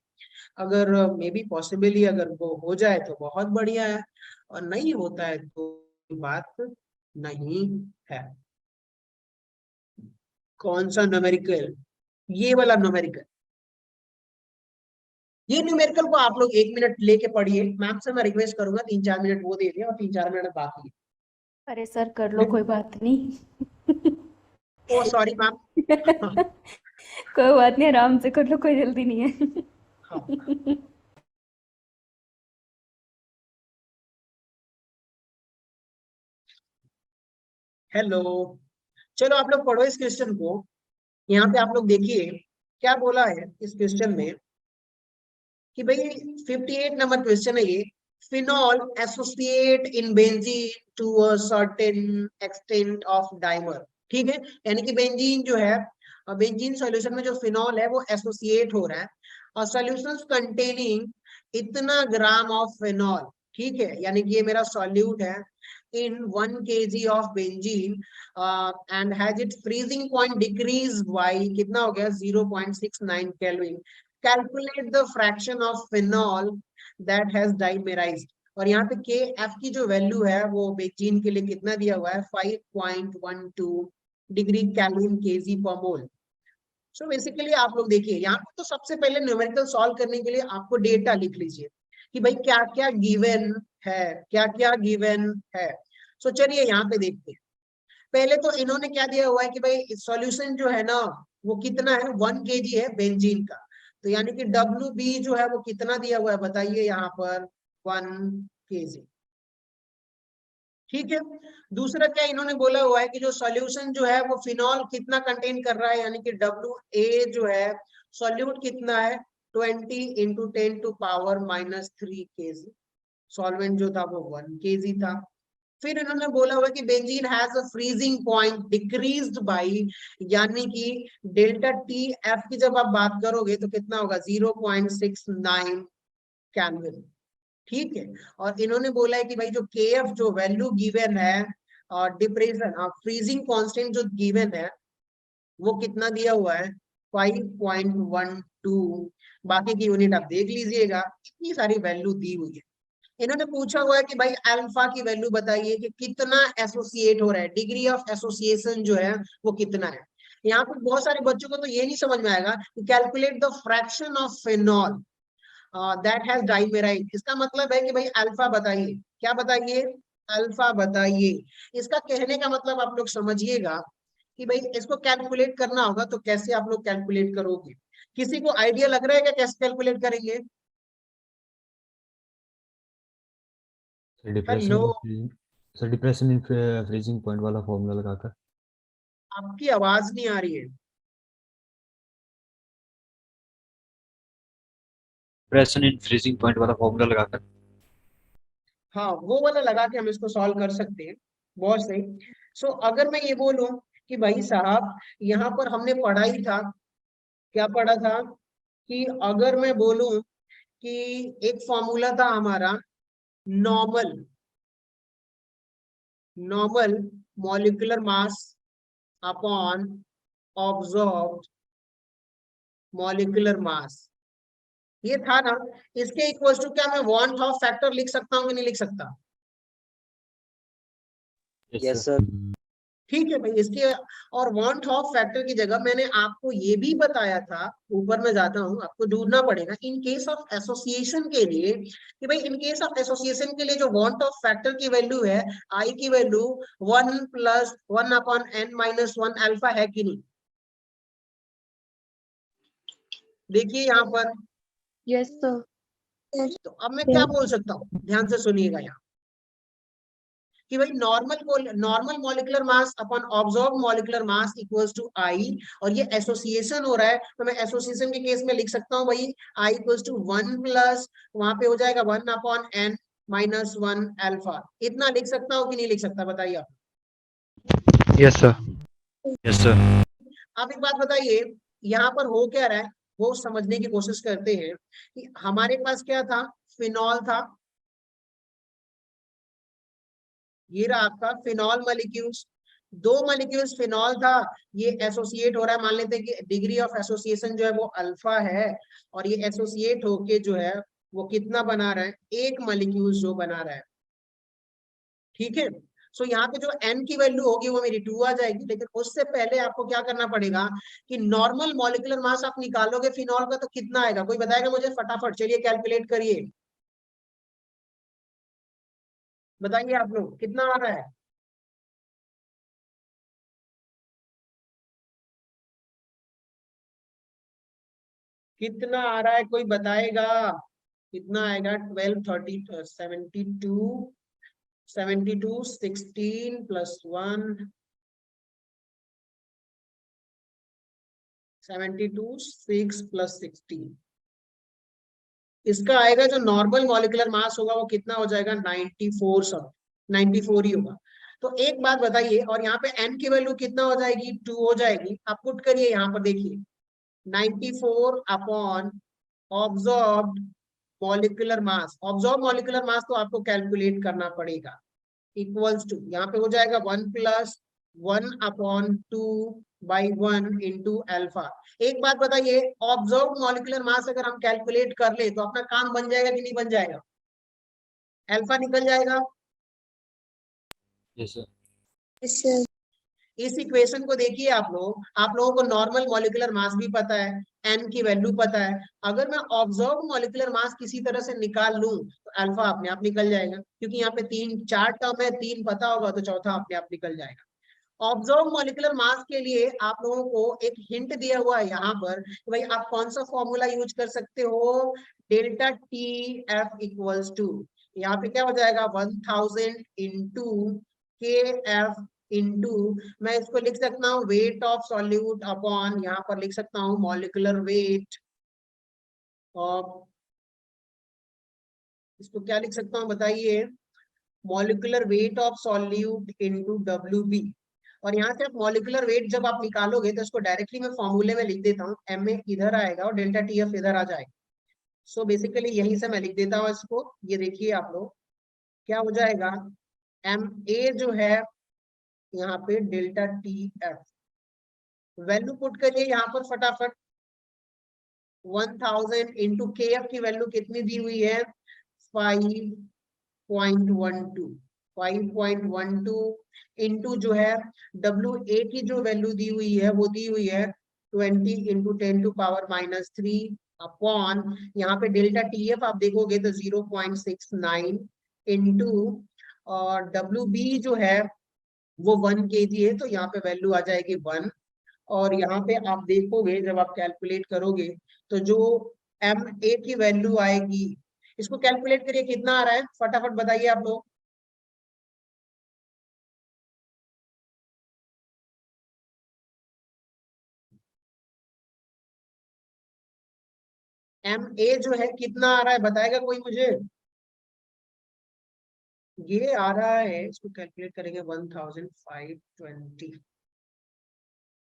S1: अगर मे बी पॉसिबली अगर वो हो जाए तो बहुत बढ़िया है, और नहीं होता है तो बात नहीं है। कौन सा न्यूमेरिकल? ये वाला न्यूमेरिकल। ये न्यूमेरिकल को आप लोग 1 मिनट लेके पढ़िए, मैम से मैं रिक्वेस्ट करूंगा 3-4 मिनट वो दे दिए और 3-4 मिनट बाकी।
S6: अरे सर कर लो, कोई बात नहीं।
S1: ओ सॉरी मैम।
S6: कोई बात नहीं, आराम से कर लो, कोई जल्दी नहीं है।
S1: हाँ। हेलो, चलो आप लोग पढ़ो इस क्वेश्चन को। यहाँ पे आप लोग देखिए क्या बोला है इस क्वेश्चन में कि भाई 58 नंबर क्वेश्चन है ये, phenol associate in benzene to a certain extent of dimer. ठीक है, यानी कि बेंजीन जो है, बेंजीन सॉल्यूशन में जो फिनॉल है वो एसोसिएट हो रहा है, और सॉल्यूशंस कंटेनिंग इतना ग्राम ऑफ फिनॉल, ठीक है, यानी कि ये मेरा सॉल्यूट है in 1 kg of benzene and has its freezing point decreased by कितना हो गया 0.69 Kelvin. Calculate the fraction of phenol that has dimerized. और यहाँ पे Kf की जो वैल्यू है वो बेंजीन के लिए कितना दिया हुआ है, 5.12 degree kelvin kg per mole. So basically आप लोग देखिए यहाँ पे तो सबसे पहले न्यूमेरिकल सॉल्व करने के लिए आपको डेटा लिख लीजिए कि भाई क्या क्या गिवन है, क्या क्या गिवन है। सो चलिए यहाँ पे देखते हैं। पहले तो इन्होंने क्या दिया हुआ है कि भाई सॉल्यूशन जो है ना वो कितना है, 1 kg है बेंजीन का, तो यानी कि WB जो है वो कितना दिया हुआ है बताइए यहाँ पर, 1 kg। ठीक है, दूसरा क्या इन्होंने बोला हुआ है कि जो सॉल्यूशन जो है वो फिनॉल कितना कंटेन कर रहा है, यानी कि WA जो है सॉल्यूट कितना है, 20 × 10⁻³ kg। सॉल्वेंट जो था वो 1 kg था। फिर इन्होंने बोला हुआ कि benzene has a freezing point decreased bye, यानी कि डेल्टा टी एफ की जब आप बात करोगे तो कितना होगा, 0.69 केल्विन। ठीक है, और इन्होंने बोला है कि भाई जो केएफ जो वैल्यू गिवन है और डिप्रेशन फ्रीजिंग कांस्टेंट जो गिवन है वो कितना दिया हुआ है, 5.12। बाकी की यूनिट आप देख लीजिएगा, इतनी सारी वैल्यू दी हुई है। इन्होंने पूछा हुआ है कि भाई अल्फा की वैल्यू बताइए कि कितना एसोसिएट हो रहा है, डिग्री ऑफ एसोसिएशन जो है वो कितना है। यहाँ पर बहुत सारे बच्चों को तो ये नहीं समझ में आएगा कि calculate the fraction of phenol. That has dimerised. इसका मतलब है कि भाई अल्फा बताइए, क्या बताइए, अल्फा बताइए। इसका कहने का मतलब आप लोग समझिएगा कि भाई इसको कैलकुलेट करना होगा, तो कैसे आप लोग कैलकुलेट करोगे? किसी को आइडिया लग रहा है क्या कैसे कैलकुलेट करेंगे? Hello,
S2: sir depression in freezing point वाला फॉर्मूला लगाकर।
S1: आपकी आवाज नहीं आ रही है।
S2: डिप्रेशन इन फ्रीजिंग पॉइंट वाला फॉर्मूला लगाकर।
S1: हाँ, वो वाला लगा के हम इसको सॉल्व कर सकते हैं। बहुत सही। सो अगर मैं ये बोलूं कि भाई साहब यहाँ पर हमने पढ़ा ही था, क्या पढ़ा था, कि अगर मैं बोलूं कि एक फॉर्मूला था हमारा normal normal molecular mass upon observed molecular mass, ये था ना। इसके इक्वल टू क्या मैं वन हाफ फैक्टर लिख सकता हूँ कि नहीं लिख सकता?
S2: Yes sir.
S1: ठीक है भाई, इसके और वांट ऑफ फैक्टर की जगह मैंने आपको ये भी बताया था, ऊपर में जाता हूं, आपको ढूंढना पड़ेगा इन केस ऑफ एसोसिएशन के लिए, कि भाई इन केस ऑफ एसोसिएशन के लिए जो वांट ऑफ फैक्टर की वैल्यू है, आई की वैल्यू 1 + 1/n-1 अल्फा है कि नहीं? देखिए यहाँ पर,
S3: Yes, sir.
S1: तो अब मैं क्या बोल सकता हूँ, ध्यान से सुनिएगा यहाँ, कि भाई normal molecular mass upon observe molecular mass equals to I, और ये एसोसिएशन हो रहा है, तो मैं एसोसिएशन के केस में लिख सकता हूँ भाई आई इक्वल्स टू 1 प्लस वहां पे हो जाएगा 1/n-1 अल्फा। इतना लिख सकता हूँ कि नहीं लिख सकता, बताइए आप।
S2: Yes sir. Yes sir.
S1: आप एक बात बताइए, यहाँ पर हो क्या रहा है, वो समझने की कोशिश करते हैं कि हमारे पास क्या था, फिनॉल था, ये रहा आपका फिनॉल मॉलिक्यूल्स, 2 मॉलिक्यूल्स फिनॉल था, ये एसोसिएट हो रहा है, मान लेते हैं कि डिग्री ऑफ एसोसिएशन जो है वो अल्फा है, और ये एसोसिएट होके जो है वो कितना बना रहा है, एक मॉलिक्यूल जो बना रहा है। ठीक है, सो यहाँ पे जो n की वैल्यू होगी वो मेरी 2 आ जाएगी, लेकिन उससे पहले आपको क्या करना पड़ेगा कि नॉर्मल मॉलिक्यूलर मास आप निकालोगे फिनॉल का तो कितना आएगा, कोई बताएगा मुझे फटाफट, चलिए कैलकुलेट करिए, बताइए आप लोग कितना आ रहा है? कितना आ रहा है, कोई बताएगा? कितना आएगा? 12 30 72 72 16 + 1 72 6 + 16, इसका आएगा जो नॉर्मल मॉलिक्यूलर मास होगा वो कितना हो जाएगा, 94, सब 94 ही होगा। तो एक बात बताइए, और यहाँ पे n की वैल्यू कितना हो जाएगी, 2 हो जाएगी। आप पुट करिए यहाँ पर, देखिए 94 upon observed molecular mass, observe molecular मास तो आपको कैलकुलेट करना पड़ेगा, इक्वल्स टू यहाँ पे हो जाएगा 1 + 1/2/1 इंटू अल्फा। एक बात बताइए, ऑब्जर्व मॉलिक्यूलर मास अगर हम कैलकुलेट कर ले तो अपना काम बन जाएगा कि नहीं बन जाएगा? अल्फा निकल जाएगा।
S2: Yes sir.
S3: Yes, sir.
S1: इस इक्वेशन को देखिए आप लोगों को नॉर्मल मॉलिक्यूलर मास भी पता है, एन की वैल्यू पता है, अगर मैं ऑब्जर्व मॉलिक्यूलर मास किसी तरह से निकाल लूं तो अल्फा अपने आप निकल जाएगा, क्योंकि यहाँ पे 4 टर्म है, 3 पता होगा तो चौथा अपने आप निकल जाएगा। ऑब्जर्व मॉलिक्यूलर मास के लिए आप लोगों को एक हिंट दिया हुआ है यहाँ पर, कि भाई आप कौन सा फॉर्मूला यूज कर सकते हो, delta T F equals to, यहाँ पे क्या हो जाएगा 1000 इंटू के एफ इंटू, मैं इसको लिख सकता हूँ वेट ऑफ सॉल्यूट अपॉन, यहाँ पर लिख सकता हूँ मॉलिक्यूलर वेट ऑफ, इसको क्या लिख सकता हूँ बताइए, molecular weight of solute into WB। और यहाँ से आप मॉलिक्यूलर वेट जब आप निकालोगे तो इसको डायरेक्टली मैं फॉर्मूले में लिख देता हूँ, Ma इधर आएगा और डेल्टा TF इधर आ जाएगा। सो बेसिकली यहीं से मैं लिख देता हूँ इसको, ये देखिए आप लोग क्या हो जाएगा, Ma जो है यहाँ पे डेल्टा TF, वैल्यू पुट करिए यहाँ पर फटाफट, 1000 इंटू KF की वैल्यू कितनी दी हुई है, 5.12 इंटू जो है WA की जो वैल्यू दी हुई है वो दी हुई है 20 इंटू 10⁻³ अपॉन यहाँ पे डेल्टा TF आप देखोगे तो 0.69 इंटू और WB जो है वो 1 kg है, तो यहाँ पे वैल्यू आ जाएगी 1। और यहाँ पे आप देखोगे जब आप कैलकुलेट करोगे तो जो MA की वैल्यू आएगी, इसको कैलकुलेट करिए कितना आ रहा है, फटाफट बताइए आप लोग। MA जो है कितना आ रहा है बताएगा कोई मुझे? ये आ रहा है, इसको कैलकुलेट करेंगे 1520,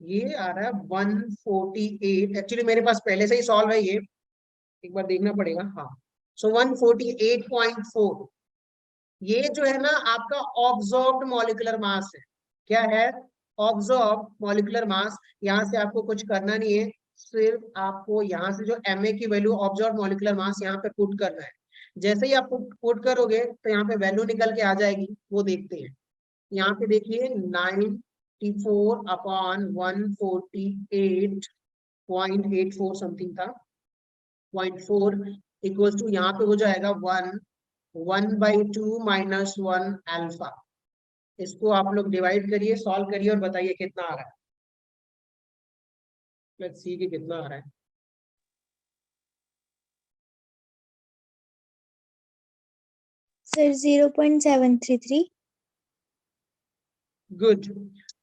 S1: ये आ रहा है 148। एक्चुअली मेरे पास पहले से ही सॉल्व है ये, एक बार देखना पड़ेगा। हाँ, सो 148.4 ये जो है ना आपका ऑब्जर्व्ड मॉलिक्यूलर मास है। क्या है? Observed molecular mass. यहाँ से आपको कुछ करना नहीं है, सिर्फ आपको यहाँ से जो MA की वैल्यू ऑब्जर्व्ड मॉलिक्यूलर मास यहाँ पे पुट करना है। जैसे ही आप पुट करोगे तो यहाँ पे वैल्यू निकल के आ जाएगी, वो देखते हैं। यहाँ पे देखिए 94 अपॉन 148.84 समथिंग था, 0.4 इक्वल टू यहाँ पे हो जाएगा 1/2 माइनस 1 अल्फा। इसको आप लोग डिवाइड करिए, सॉल्व करिए और बताइए कितना आ रहा है। लेट्स सी कि कितना आ रहा है।
S3: Sir, 0.733.
S1: गुड।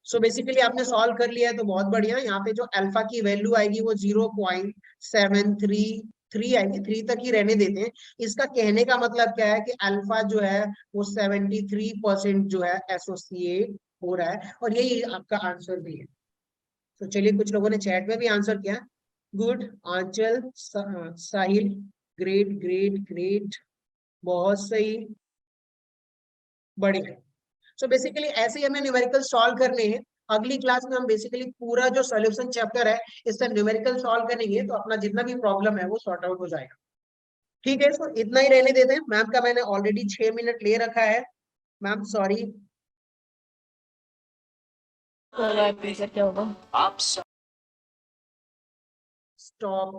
S1: सो बेसिकली आपने सॉल्व कर लिया है तो बहुत बढ़िया। यहाँ पे जो अल्फा की वैल्यू आएगी वो 0.733 आएगी, 3 तक ही रहने देते हैं। इसका कहने का मतलब क्या है कि अल्फा जो है वो 73% जो है एसोसिएट हो रहा है, और यही आपका आंसर भी है। तो चलिए, कुछ लोगों ने चैट में भी आंसर किया। गुड आंचल, साहिल, ग्रेट ग्रेट ग्रेट, बहुत सही, बढ़िया। सो बेसिकली ऐसे ही हमें न्यूमेरिकल सॉल्व करने हैं। अगली क्लास में हम बेसिकली पूरा जो सॉल्यूशन चैप्टर है इससे न्यूमेरिकल सॉल्व करेंगे, तो अपना जितना भी प्रॉब्लम है वो सॉर्ट आउट हो जाएगा। ठीक है, सो इतना ही रहने देते हैं। मैम का मैंने ऑलरेडी 6 मिनट ले रखा है। Ma'am sorry.
S6: कोई बात नहीं सर, क्या होगा।
S1: स्टॉप।